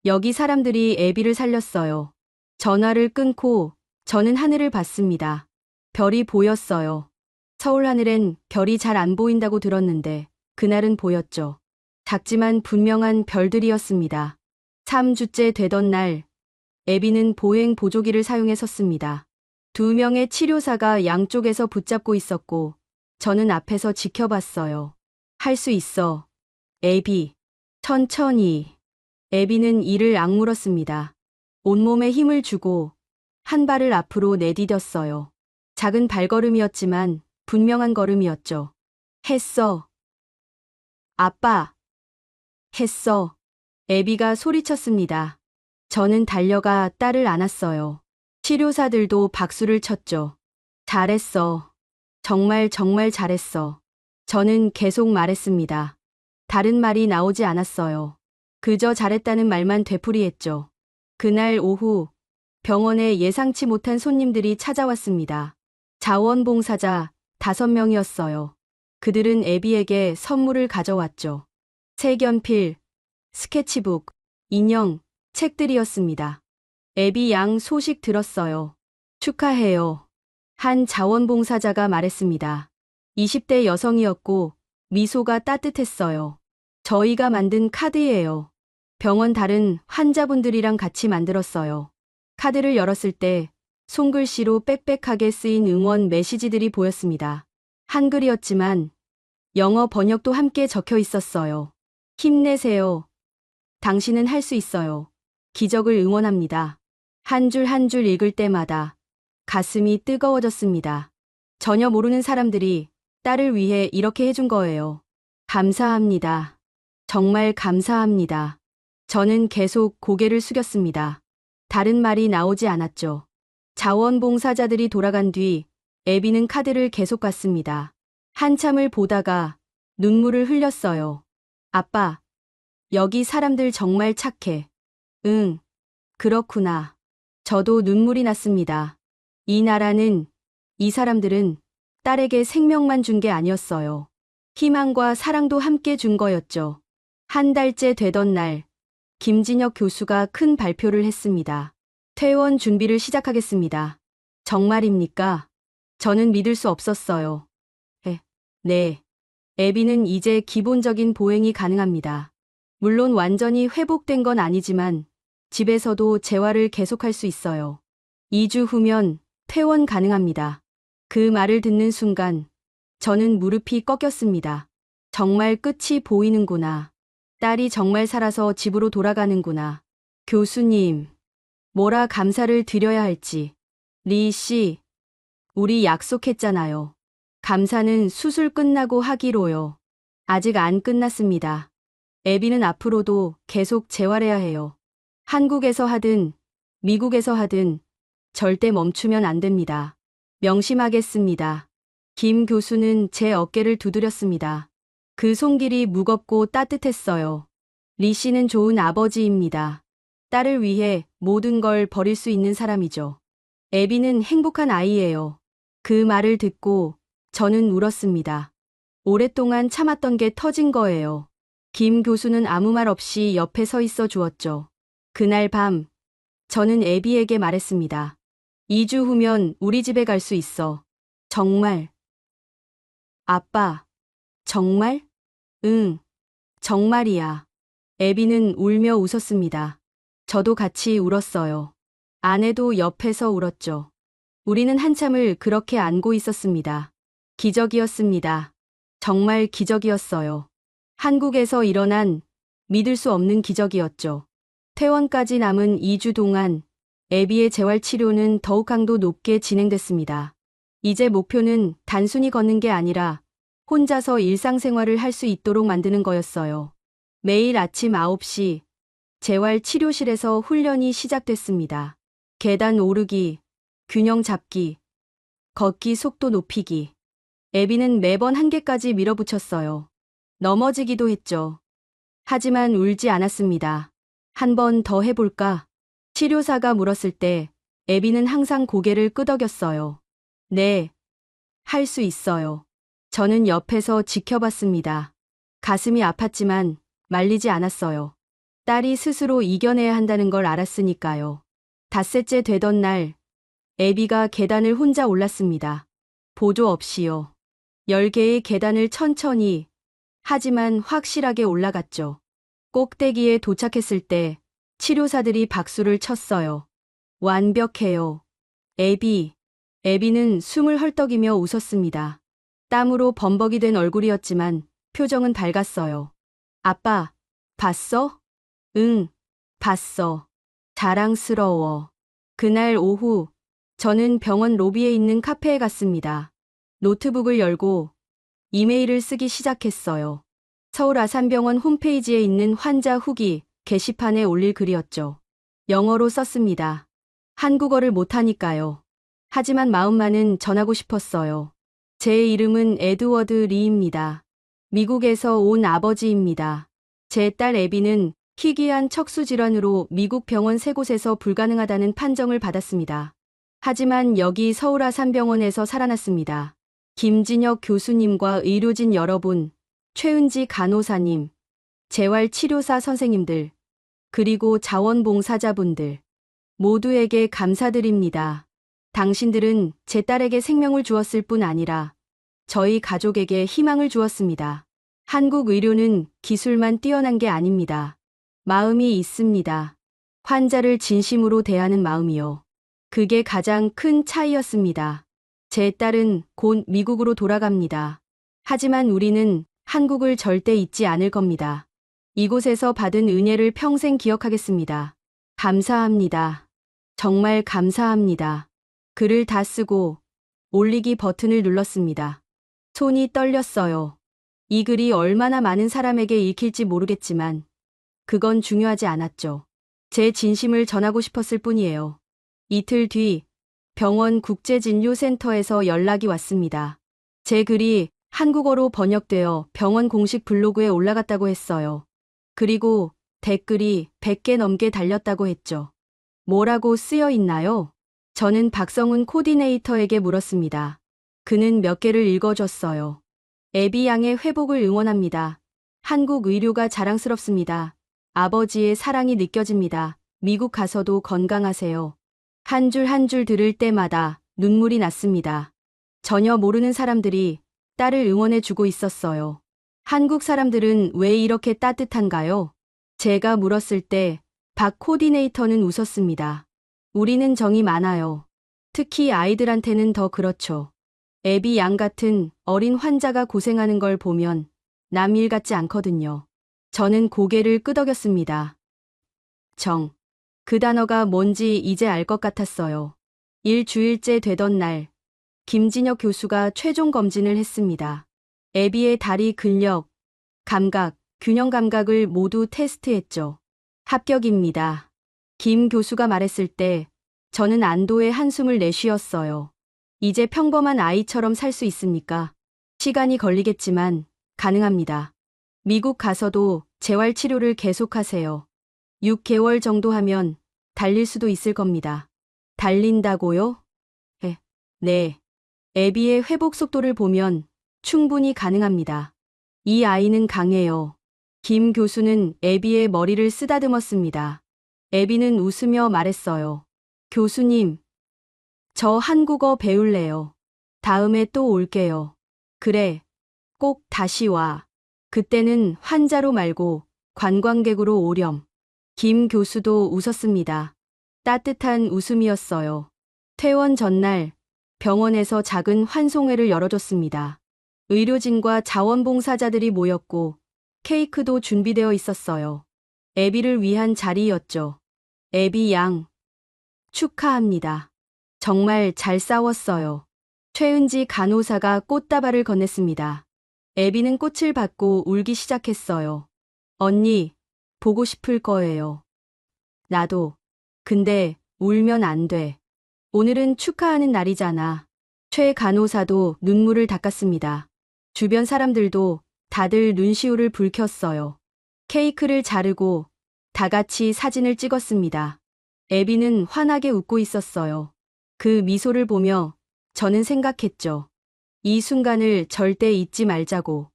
여기 사람들이 애비를 살렸어요. 전화를 끊고 저는 하늘을 봤습니다. 별이 보였어요. 서울 하늘엔 별이 잘 안 보인다고 들었는데 그날은 보였죠. 작지만 분명한 별들이었습니다. 3주째 되던 날, 애비는 보행 보조기를 사용해 섰습니다. 2명의 치료사가 양쪽에서 붙잡고 있었고 저는 앞에서 지켜봤어요. 할 수 있어. 애비. 천천히. 애비는 이를 악물었습니다. 온몸에 힘을 주고 한 발을 앞으로 내디뎠어요. 작은 발걸음이었지만 분명한 걸음이었죠. 했어. 아빠. 했어. 애비가 소리쳤습니다. 저는 달려가 딸을 안았어요. 치료사들도 박수를 쳤죠. 잘했어. 정말 정말 잘했어. 저는 계속 말했습니다. 다른 말이 나오지 않았어요. 그저 잘했다는 말만 되풀이했죠. 그날 오후 병원에 예상치 못한 손님들이 찾아왔습니다. 자원봉사자 5명이었어요. 그들은 애비에게 선물을 가져왔죠. 색연필, 스케치북, 인형, 책들이었습니다. 애비 양 소식 들었어요. 축하해요. 한 자원봉사자가 말했습니다. 20대 여성이었고 미소가 따뜻했어요. 저희가 만든 카드예요. 병원 다른 환자분들이랑 같이 만들었어요. 카드를 열었을 때 손글씨로 빽빽하게 쓰인 응원 메시지들이 보였습니다. 한글이었지만 영어 번역도 함께 적혀 있었어요. 힘내세요. 당신은 할 수 있어요. 기적을 응원합니다. 한 줄 한 줄 읽을 때마다 가슴이 뜨거워졌습니다. 전혀 모르는 사람들이 딸을 위해 이렇게 해준 거예요. 감사합니다. 정말 감사합니다. 저는 계속 고개를 숙였습니다. 다른 말이 나오지 않았죠. 자원봉사자들이 돌아간 뒤 애비는 카드를 계속 봤습니다. 한참을 보다가 눈물을 흘렸어요. 아빠, 여기 사람들 정말 착해. 응, 그렇구나. 저도 눈물이 났습니다. 이 나라는, 이 사람들은 딸에게 생명만 준 게 아니었어요. 희망과 사랑도 함께 준 거였죠. 한 달째 되던 날, 김진혁 교수가 큰 발표를 했습니다. 퇴원 준비를 시작하겠습니다. 정말입니까? 저는 믿을 수 없었어요. 네. 애비는 이제 기본적인 보행이 가능합니다. 물론 완전히 회복된 건 아니지만 집에서도 재활을 계속할 수 있어요. 2주 후면 퇴원 가능합니다. 그 말을 듣는 순간 저는 무릎이 꺾였습니다. 정말 끝이 보이는구나. 딸이 정말 살아서 집으로 돌아가는구나. 교수님, 뭐라 감사를 드려야 할지. 리 씨, 우리 약속했잖아요. 감사는 수술 끝나고 하기로요. 아직 안 끝났습니다. 애비는 앞으로도 계속 재활해야 해요. 한국에서 하든 미국에서 하든 절대 멈추면 안 됩니다. 명심하겠습니다. 김 교수는 제 어깨를 두드렸습니다. 그 손길이 무겁고 따뜻했어요. 리 씨는 좋은 아버지입니다. 딸을 위해 모든 걸 버릴 수 있는 사람이죠. 애비는 행복한 아이예요. 그 말을 듣고 저는 울었습니다. 오랫동안 참았던 게 터진 거예요. 김 교수는 아무 말 없이 옆에 서 있어 주었죠. 그날 밤 저는 애비에게 말했습니다. 2주 후면 우리 집에 갈 수 있어. 정말? 아빠, 정말? 응, 정말이야. 애비는 울며 웃었습니다. 저도 같이 울었어요. 아내도 옆에서 울었죠. 우리는 한참을 그렇게 안고 있었습니다. 기적이었습니다. 정말 기적이었어요. 한국에서 일어난 믿을 수 없는 기적이었죠. 퇴원까지 남은 2주 동안 애비의 재활치료는 더욱 강도 높게 진행됐습니다. 이제 목표는 단순히 걷는 게 아니라 혼자서 일상생활을 할 수 있도록 만드는 거였어요. 매일 아침 9시 재활치료실에서 훈련이 시작됐습니다. 계단 오르기, 균형 잡기, 걷기 속도 높이기. 애비는 매번 한계까지 밀어붙였어요. 넘어지기도 했죠. 하지만 울지 않았습니다. 한 번 더 해볼까? 치료사가 물었을 때 애비는 항상 고개를 끄덕였어요. 네, 할 수 있어요. 저는 옆에서 지켜봤습니다. 가슴이 아팠지만 말리지 않았어요. 딸이 스스로 이겨내야 한다는 걸 알았으니까요. 닷새째 되던 날, 애비가 계단을 혼자 올랐습니다. 보조 없이요. 10개의 계단을 천천히, 하지만 확실하게 올라갔죠. 꼭대기에 도착했을 때 치료사들이 박수를 쳤어요. 완벽해요. 애비는 숨을 헐떡이며 웃었습니다. 땀으로 범벅이 된 얼굴이었지만 표정은 밝았어요. 아빠, 봤어? 응, 봤어. 자랑스러워. 그날 오후, 저는 병원 로비에 있는 카페에 갔습니다. 노트북을 열고 이메일을 쓰기 시작했어요. 서울 아산병원 홈페이지에 있는 환자 후기 게시판에 올릴 글이었죠. 영어로 썼습니다. 한국어를 못하니까요. 하지만 마음만은 전하고 싶었어요. 제 이름은 에드워드 리입니다. 미국에서 온 아버지입니다. 제 딸 애비는 희귀한 척수질환으로 미국 병원 3곳에서 불가능하다는 판정을 받았습니다. 하지만 여기 서울 아산병원에서 살아났습니다. 김진혁 교수님과 의료진 여러분, 최은지 간호사님, 재활치료사 선생님들, 그리고 자원봉사자분들, 모두에게 감사드립니다. 당신들은 제 딸에게 생명을 주었을 뿐 아니라 저희 가족에게 희망을 주었습니다. 한국 의료는 기술만 뛰어난 게 아닙니다. 마음이 있습니다. 환자를 진심으로 대하는 마음이요. 그게 가장 큰 차이였습니다. 제 딸은 곧 미국으로 돌아갑니다. 하지만 우리는 한국을 절대 잊지 않을 겁니다. 이곳에서 받은 은혜를 평생 기억하겠습니다. 감사합니다. 정말 감사합니다. 글을 다 쓰고 올리기 버튼을 눌렀습니다. 손이 떨렸어요. 이 글이 얼마나 많은 사람에게 읽힐지 모르겠지만 그건 중요하지 않았죠. 제 진심을 전하고 싶었을 뿐이에요. 이틀 뒤 병원 국제진료센터에서 연락이 왔습니다. 제 글이 한국어로 번역되어 병원 공식 블로그에 올라갔다고 했어요. 그리고 댓글이 100개 넘게 달렸다고 했죠. 뭐라고 쓰여 있나요? 저는 박성훈 코디네이터에게 물었습니다. 그는 몇 개를 읽어줬어요. 애비 양의 회복을 응원합니다. 한국 의료가 자랑스럽습니다. 아버지의 사랑이 느껴집니다. 미국 가서도 건강하세요. 한 줄 한 줄 들을 때마다 눈물이 났습니다. 전혀 모르는 사람들이 딸을 응원해주고 있었어요. 한국 사람들은 왜 이렇게 따뜻한가요? 제가 물었을 때 박 코디네이터는 웃었습니다. 우리는 정이 많아요. 특히 아이들한테는 더 그렇죠. 애비 양 같은 어린 환자가 고생하는 걸 보면 남 일 같지 않거든요. 저는 고개를 끄덕였습니다. 그 단어가 뭔지 이제 알 것 같았어요. 일주일째 되던 날, 김진혁 교수가 최종 검진을 했습니다. 애비의 다리 근력, 감각, 균형 감각을 모두 테스트했죠. 합격입니다. 김 교수가 말했을 때 저는 안도의 한숨을 내쉬었어요. 이제 평범한 아이처럼 살 수 있습니까? 시간이 걸리겠지만 가능합니다. 미국 가서도 재활 치료를 계속하세요. 6개월 정도 하면 달릴 수도 있을 겁니다. 달린다고요? 네. 애비의 회복 속도를 보면 충분히 가능합니다. 이 아이는 강해요. 김 교수는 애비의 머리를 쓰다듬었습니다. 애비는 웃으며 말했어요. 교수님, 저 한국어 배울래요. 다음에 또 올게요. 그래, 꼭 다시 와. 그때는 환자로 말고 관광객으로 오렴. 김 교수도 웃었습니다. 따뜻한 웃음이었어요. 퇴원 전날 병원에서 작은 환송회를 열어줬습니다. 의료진과 자원봉사자들이 모였고 케이크도 준비되어 있었어요. 애비를 위한 자리였죠. 애비 양, 축하합니다. 정말 잘 싸웠어요. 최은지 간호사가 꽃다발을 건넸습니다. 애비는 꽃을 받고 울기 시작했어요. 언니, 보고 싶을 거예요. 나도. 근데 울면 안 돼. 오늘은 축하하는 날이잖아. 최 간호사도 눈물을 닦았습니다. 주변 사람들도 다들 눈시울을 붉혔어요. 케이크를 자르고 다 같이 사진을 찍었습니다. 애비는 환하게 웃고 있었어요. 그 미소를 보며 저는 생각했죠. 이 순간을 절대 잊지 말자고.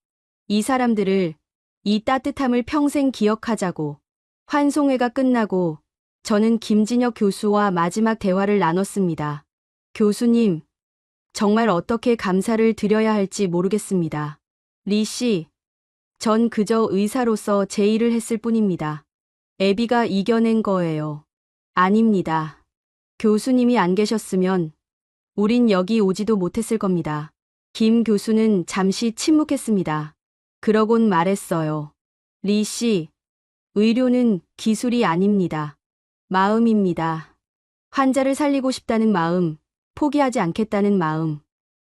이 사람들을, 이 따뜻함을 평생 기억하자고. 환송회가 끝나고 저는 김진혁 교수와 마지막 대화를 나눴습니다. 교수님, 정말 어떻게 감사를 드려야 할지 모르겠습니다. 리 씨, 전 그저 의사로서 제 일을 했을 뿐입니다. 애비가 이겨낸 거예요. 아닙니다. 교수님이 안 계셨으면 우린 여기 오지도 못했을 겁니다. 김 교수는 잠시 침묵했습니다. 그러곤 말했어요. 리 씨, 의료는 기술이 아닙니다. 마음입니다. 환자를 살리고 싶다는 마음, 포기하지 않겠다는 마음.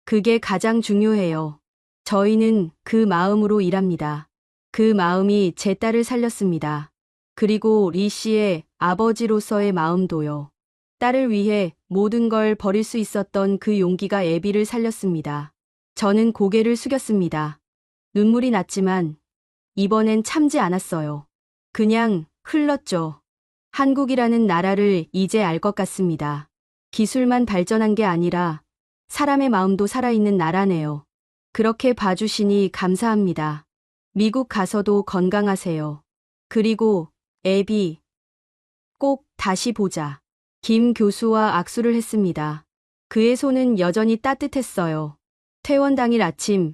그게 가장 중요해요. 저희는 그 마음으로 일합니다. 그 마음이 제 딸을 살렸습니다. 그리고 리 씨의 아버지로서의 마음도요. 딸을 위해 모든 걸 버릴 수 있었던 그 용기가 애비를 살렸습니다. 저는 고개를 숙였습니다. 눈물이 났지만 이번엔 참지 않았어요. 그냥 흘렀죠. 한국이라는 나라를 이제 알 것 같습니다. 기술만 발전한 게 아니라 사람의 마음도 살아있는 나라네요. 그렇게 봐주시니 감사합니다. 미국 가서도 건강하세요. 그리고 애비, 꼭 다시 보자. 김 교수와 악수를 했습니다. 그의 손은 여전히 따뜻했어요. 퇴원 당일 아침,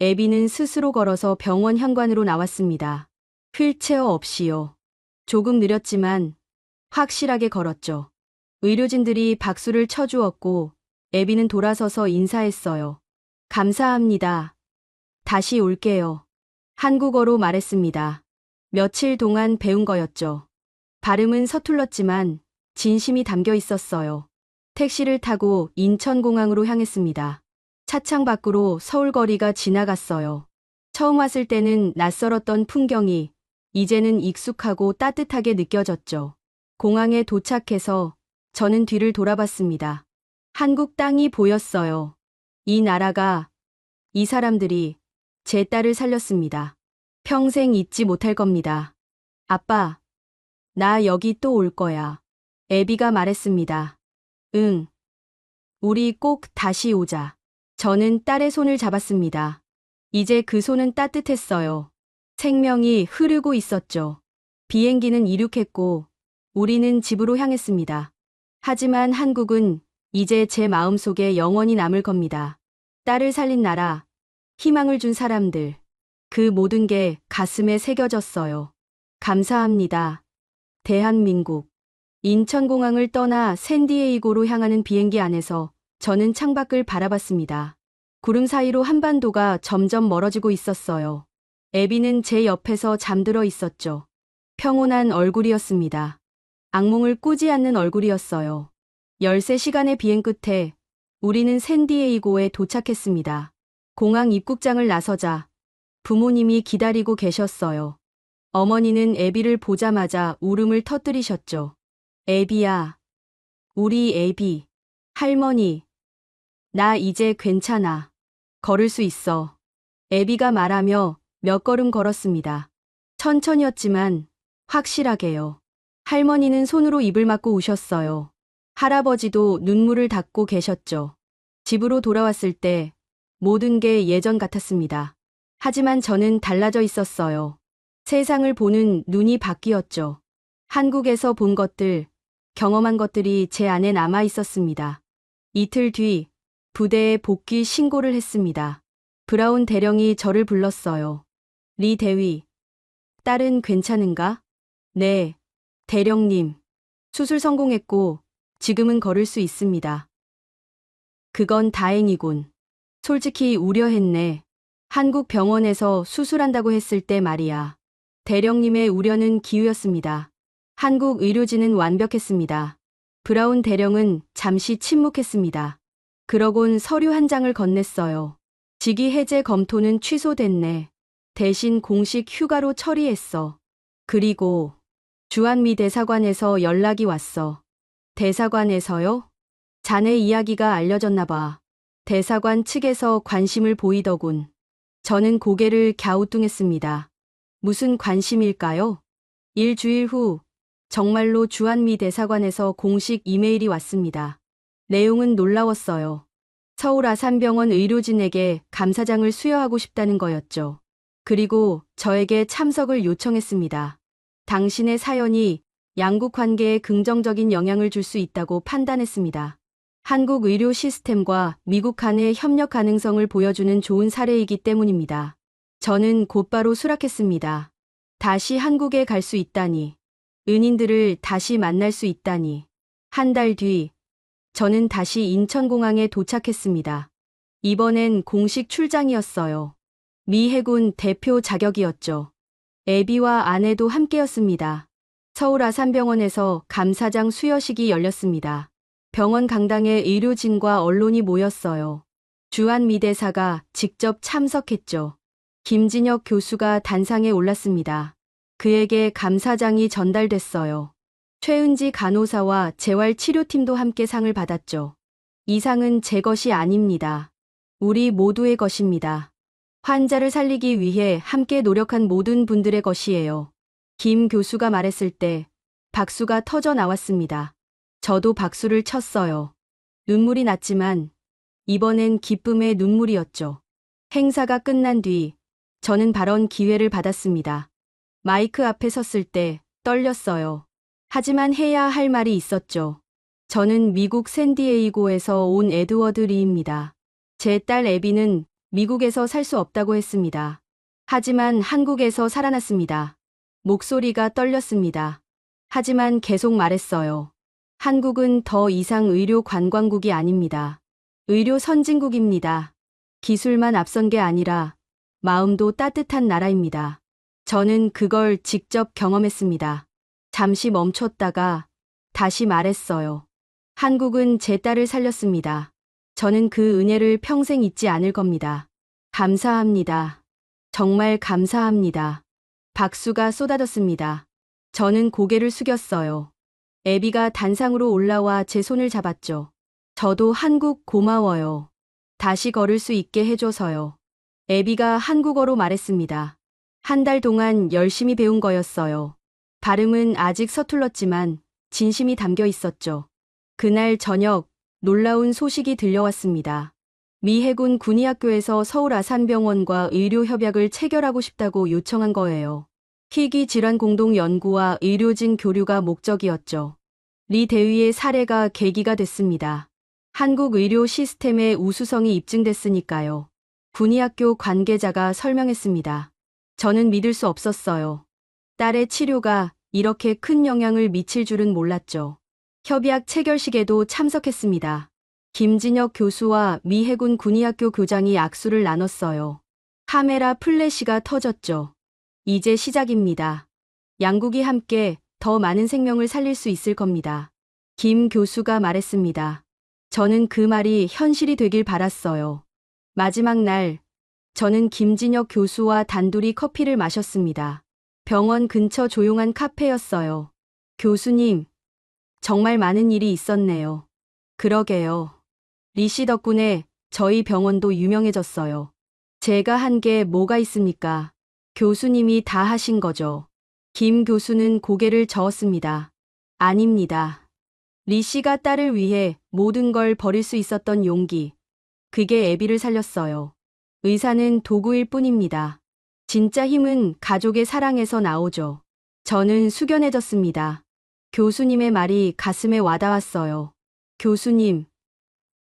애비는 스스로 걸어서 병원 현관으로 나왔습니다. 휠체어 없이요. 조금 느렸지만 확실하게 걸었죠. 의료진들이 박수를 쳐주었고 애비는 돌아서서 인사했어요. 감사합니다. 다시 올게요. 한국어로 말했습니다. 며칠 동안 배운 거였죠. 발음은 서툴렀지만 진심이 담겨 있었어요. 택시를 타고 인천공항으로 향했습니다. 차창 밖으로 서울 거리가 지나갔어요. 처음 왔을 때는 낯설었던 풍경이 이제는 익숙하고 따뜻하게 느껴졌죠. 공항에 도착해서 저는 뒤를 돌아봤습니다. 한국 땅이 보였어요. 이 나라가, 이 사람들이 제 딸을 살렸습니다. 평생 잊지 못할 겁니다. 아빠, 나 여기 또 올 거야. 애비가 말했습니다. 응. 우리 꼭 다시 오자. 저는 딸의 손을 잡았습니다. 이제 그 손은 따뜻했어요. 생명이 흐르고 있었죠. 비행기는 이륙했고 우리는 집으로 향했습니다. 하지만 한국은 이제 제 마음속에 영원히 남을 겁니다. 딸을 살린 나라, 희망을 준 사람들, 그 모든 게 가슴에 새겨졌어요. 감사합니다. 대한민국. 인천공항을 떠나 샌디에이고로 향하는 비행기 안에서 저는 창밖을 바라봤습니다. 구름 사이로 한반도가 점점 멀어지고 있었어요. 애비는 제 옆에서 잠들어 있었죠. 평온한 얼굴이었습니다. 악몽을 꾸지 않는 얼굴이었어요. 13시간의 비행 끝에 우리는 샌디에이고에 도착했습니다. 공항 입국장을 나서자 부모님이 기다리고 계셨어요. 어머니는 애비를 보자마자 울음을 터뜨리셨죠. 애비야, 우리 애비. 할머니, 나 이제 괜찮아. 걸을 수 있어. 애비가 말하며 몇 걸음 걸었습니다. 천천히였지만 확실하게요. 할머니는 손으로 입을 막고 우셨어요. 할아버지도 눈물을 닦고 계셨죠. 집으로 돌아왔을 때 모든 게 예전 같았습니다. 하지만 저는 달라져 있었어요. 세상을 보는 눈이 바뀌었죠. 한국에서 본 것들, 경험한 것들이 제 안에 남아 있었습니다. 이틀 뒤 부대에 복귀 신고를 했습니다. 브라운 대령이 저를 불렀어요. 리 대위, 딸은 괜찮은가? 네, 대령님. 수술 성공했고 지금은 걸을 수 있습니다. 그건 다행이군. 솔직히 우려했네. 한국 병원에서 수술한다고 했을 때 말이야. 대령님의 우려는 기우였습니다. 한국 의료진은 완벽했습니다. 브라운 대령은 잠시 침묵했습니다. 그러곤 서류 한 장을 건넸어요. 직위 해제 검토는 취소됐네. 대신 공식 휴가로 처리했어. 그리고 주한미 대사관에서 연락이 왔어. 대사관에서요? 자네 이야기가 알려졌나 봐. 대사관 측에서 관심을 보이더군. 저는 고개를 갸우뚱했습니다. 무슨 관심일까요? 일주일 후 정말로 주한미 대사관에서 공식 이메일이 왔습니다. 내용은 놀라웠어요. 서울 아산병원 의료진에게 감사장을 수여하고 싶다는 거였죠. 그리고 저에게 참석을 요청했습니다. 당신의 사연이 양국 관계에 긍정적인 영향을 줄 수 있다고 판단했습니다. 한국 의료 시스템과 미국 간의 협력 가능성을 보여주는 좋은 사례이기 때문입니다. 저는 곧바로 수락했습니다. 다시 한국에 갈 수 있다니. 은인들을 다시 만날 수 있다니. 한 달 뒤, 저는 다시 인천공항에 도착했습니다. 이번엔 공식 출장이었어요. 미 해군 대표 자격이었죠. 애비와 아내도 함께였습니다. 서울 아산병원에서 감사장 수여식이 열렸습니다. 병원 강당에 의료진과 언론이 모였어요. 주한미 대사가 직접 참석했죠. 김진혁 교수가 단상에 올랐습니다. 그에게 감사장이 전달됐어요. 최은지 간호사와 재활치료팀도 함께 상을 받았죠. 이 상은 제 것이 아닙니다. 우리 모두의 것입니다. 환자를 살리기 위해 함께 노력한 모든 분들의 것이에요. 김 교수가 말했을 때 박수가 터져 나왔습니다. 저도 박수를 쳤어요. 눈물이 났지만 이번엔 기쁨의 눈물이었죠. 행사가 끝난 뒤 저는 발언 기회를 받았습니다. 마이크 앞에 섰을 때 떨렸어요. 하지만 해야 할 말이 있었죠. 저는 미국 샌디에이고에서 온 에드워드 리입니다. 제 딸 애비는 미국에서 살 수 없다고 했습니다. 하지만 한국에서 살아났습니다. 목소리가 떨렸습니다. 하지만 계속 말했어요. 한국은 더 이상 의료 관광국이 아닙니다. 의료 선진국입니다. 기술만 앞선 게 아니라 마음도 따뜻한 나라입니다. 저는 그걸 직접 경험했습니다. 잠시 멈췄다가 다시 말했어요. 한국은 제 딸을 살렸습니다. 저는 그 은혜를 평생 잊지 않을 겁니다. 감사합니다. 정말 감사합니다. 박수가 쏟아졌습니다. 저는 고개를 숙였어요. 애비가 단상으로 올라와 제 손을 잡았죠. 저도 한국 고마워요. 다시 걸을 수 있게 해줘서요. 애비가 한국어로 말했습니다. 한 달 동안 열심히 배운 거였어요. 발음은 아직 서툴렀지만 진심이 담겨 있었죠. 그날 저녁 놀라운 소식이 들려왔습니다. 미 해군 군의학교에서 서울 아산병원과 의료협약을 체결하고 싶다고 요청한 거예요. 희귀질환 공동 연구와 의료진 교류가 목적이었죠. 리 대위의 사례가 계기가 됐습니다. 한국 의료 시스템의 우수성이 입증됐으니까요. 군의학교 관계자가 설명했습니다. 저는 믿을 수 없었어요. 딸의 치료가 이렇게 큰 영향을 미칠 줄은 몰랐죠. 협약 체결식에도 참석했습니다. 김진혁 교수와 미 해군 군의학교 교장이 악수를 나눴어요. 카메라 플래시가 터졌죠. 이제 시작입니다. 양국이 함께 더 많은 생명을 살릴 수 있을 겁니다. 김 교수가 말했습니다. 저는 그 말이 현실이 되길 바랐어요. 마지막 날 저는 김진혁 교수와 단둘이 커피를 마셨습니다. 병원 근처 조용한 카페였어요. 교수님, 정말 많은 일이 있었네요. 그러게요. 리 씨 덕분에 저희 병원도 유명해졌어요. 제가 한 게 뭐가 있습니까? 교수님이 다 하신 거죠. 김 교수는 고개를 저었습니다. 아닙니다. 리 씨가 딸을 위해 모든 걸 버릴 수 있었던 용기. 그게 애비를 살렸어요. 의사는 도구일 뿐입니다. 진짜 힘은 가족의 사랑에서 나오죠. 저는 숙연해졌습니다. 교수님의 말이 가슴에 와닿았어요. 교수님,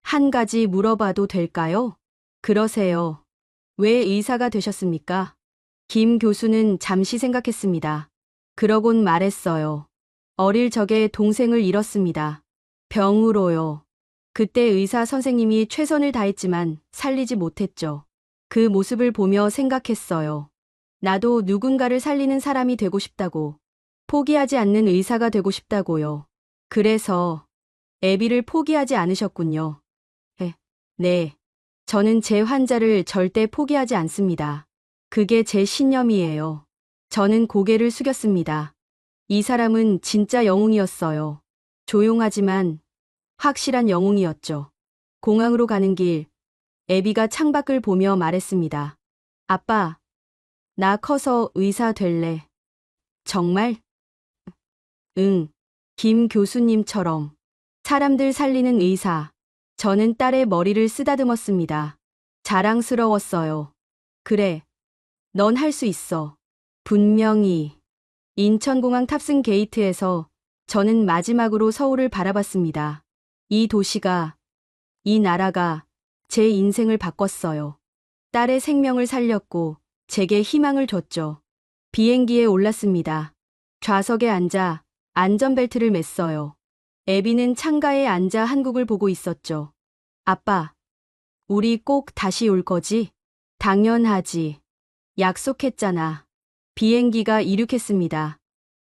한 가지 물어봐도 될까요? 그러세요. 왜 의사가 되셨습니까? 김 교수는 잠시 생각했습니다. 그러곤 말했어요. 어릴 적에 동생을 잃었습니다. 병으로요. 그때 의사 선생님이 최선을 다했지만 살리지 못했죠. 그 모습을 보며 생각했어요. 나도 누군가를 살리는 사람이 되고 싶다고. 포기하지 않는 의사가 되고 싶다고요. 그래서 애비를 포기하지 않으셨군요. 네. 저는 제 환자를 절대 포기하지 않습니다. 그게 제 신념이에요. 저는 고개를 숙였습니다. 이 사람은 진짜 영웅이었어요. 조용하지만 확실한 영웅이었죠. 공항으로 가는 길, 애비가 창밖을 보며 말했습니다. 아빠, 나 커서 의사 될래. 정말? 응. 김 교수님처럼. 사람들 살리는 의사. 저는 딸의 머리를 쓰다듬었습니다. 자랑스러웠어요. 그래. 넌 할 수 있어. 분명히. 인천공항 탑승 게이트에서 저는 마지막으로 서울을 바라봤습니다. 이 도시가, 이 나라가 제 인생을 바꿨어요. 딸의 생명을 살렸고 제게 희망을 줬죠. 비행기에 올랐습니다. 좌석에 앉아 안전벨트를 맸어요. 애비는 창가에 앉아 한국을 보고 있었죠. 아빠, 우리 꼭 다시 올 거지? 당연하지. 약속했잖아. 비행기가 이륙했습니다.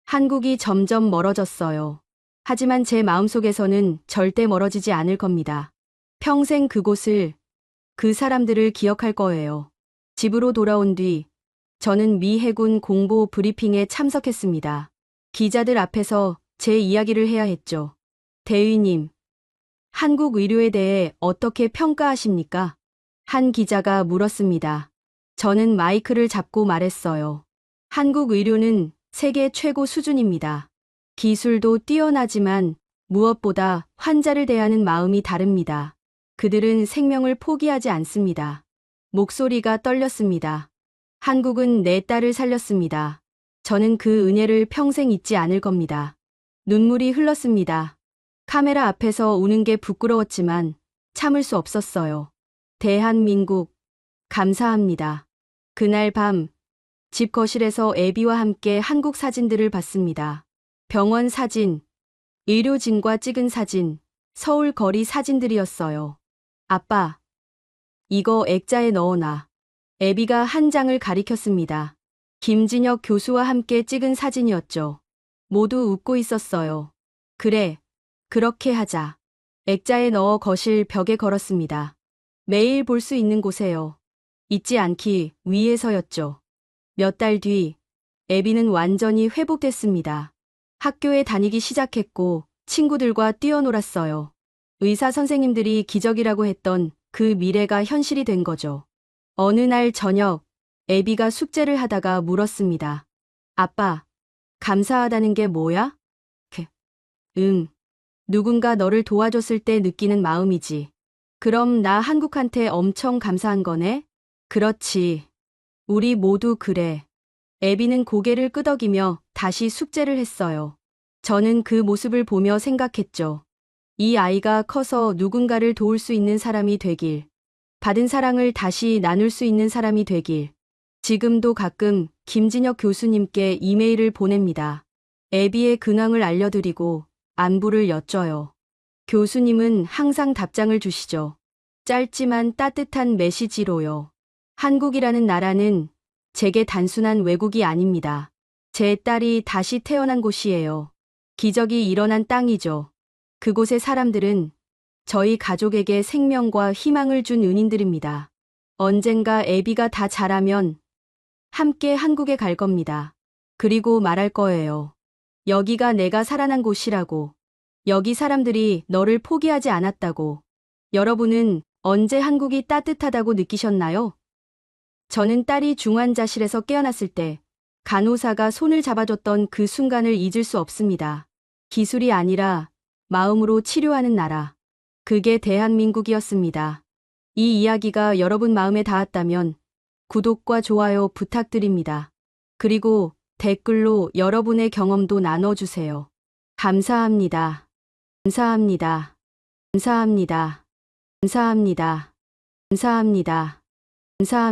한국이 점점 멀어졌어요. 하지만 제 마음속에서는 절대 멀어지지 않을 겁니다. 평생 그곳을, 그 사람들을 기억할 거예요. 집으로 돌아온 뒤 저는 미 해군 공보 브리핑에 참석했습니다. 기자들 앞에서 제 이야기를 해야 했죠. 대위님, 한국 의료에 대해 어떻게 평가하십니까? 한 기자가 물었습니다. 저는 마이크를 잡고 말했어요. 한국 의료는 세계 최고 수준입니다. 기술도 뛰어나지만 무엇보다 환자를 대하는 마음이 다릅니다. 그들은 생명을 포기하지 않습니다. 목소리가 떨렸습니다. 한국은 내 딸을 살렸습니다. 저는 그 은혜를 평생 잊지 않을 겁니다. 눈물이 흘렀습니다. 카메라 앞에서 우는 게 부끄러웠지만 참을 수 없었어요. 대한민국, 감사합니다. 그날 밤, 집 거실에서 애비와 함께 한국 사진들을 봤습니다. 병원 사진, 의료진과 찍은 사진, 서울 거리 사진들이었어요. 아빠, 이거 액자에 넣어놔. 애비가 한 장을 가리켰습니다. 김진혁 교수와 함께 찍은 사진이었죠. 모두 웃고 있었어요. 그래, 그렇게 하자. 액자에 넣어 거실 벽에 걸었습니다. 매일 볼 수 있는 곳에요. 잊지 않기 위해서였죠. 몇 달 뒤, 애비는 완전히 회복됐습니다. 학교에 다니기 시작했고 친구들과 뛰어놀았어요. 의사 선생님들이 기적이라고 했던 그 미래가 현실이 된 거죠. 어느 날 저녁, 애비가 숙제를 하다가 물었습니다. 아빠, 감사하다는 게 뭐야? 누군가 너를 도와줬을 때 느끼는 마음이지. 그럼 나 한국한테 엄청 감사한 거네? 그렇지. 우리 모두 그래. 애비는 고개를 끄덕이며 다시 숙제를 했어요. 저는 그 모습을 보며 생각했죠. 이 아이가 커서 누군가를 도울 수 있는 사람이 되길. 받은 사랑을 다시 나눌 수 있는 사람이 되길. 지금도 가끔 김진혁 교수님께 이메일을 보냅니다. 애비의 근황을 알려드리고 안부를 여쭤요. 교수님은 항상 답장을 주시죠. 짧지만 따뜻한 메시지로요. 한국이라는 나라는 제게 단순한 외국이 아닙니다. 제 딸이 다시 태어난 곳이에요. 기적이 일어난 땅이죠. 그곳의 사람들은 저희 가족에게 생명과 희망을 준 은인들입니다. 언젠가 애비가 다 자라면 함께 한국에 갈 겁니다. 그리고 말할 거예요. 여기가 내가 살아난 곳이라고. 여기 사람들이 너를 포기하지 않았다고. 여러분은 언제 한국이 따뜻하다고 느끼셨나요? 저는 딸이 중환자실에서 깨어났을 때 간호사가 손을 잡아줬던 그 순간을 잊을 수 없습니다. 기술이 아니라 마음으로 치료하는 나라. 그게 대한민국이었습니다. 이 이야기가 여러분 마음에 닿았다면 구독과 좋아요 부탁드립니다. 그리고 댓글로 여러분의 경험도 나눠주세요. 감사합니다. 감사합니다. 감사합니다. 감사합니다. 감사합니다. 감사합니다.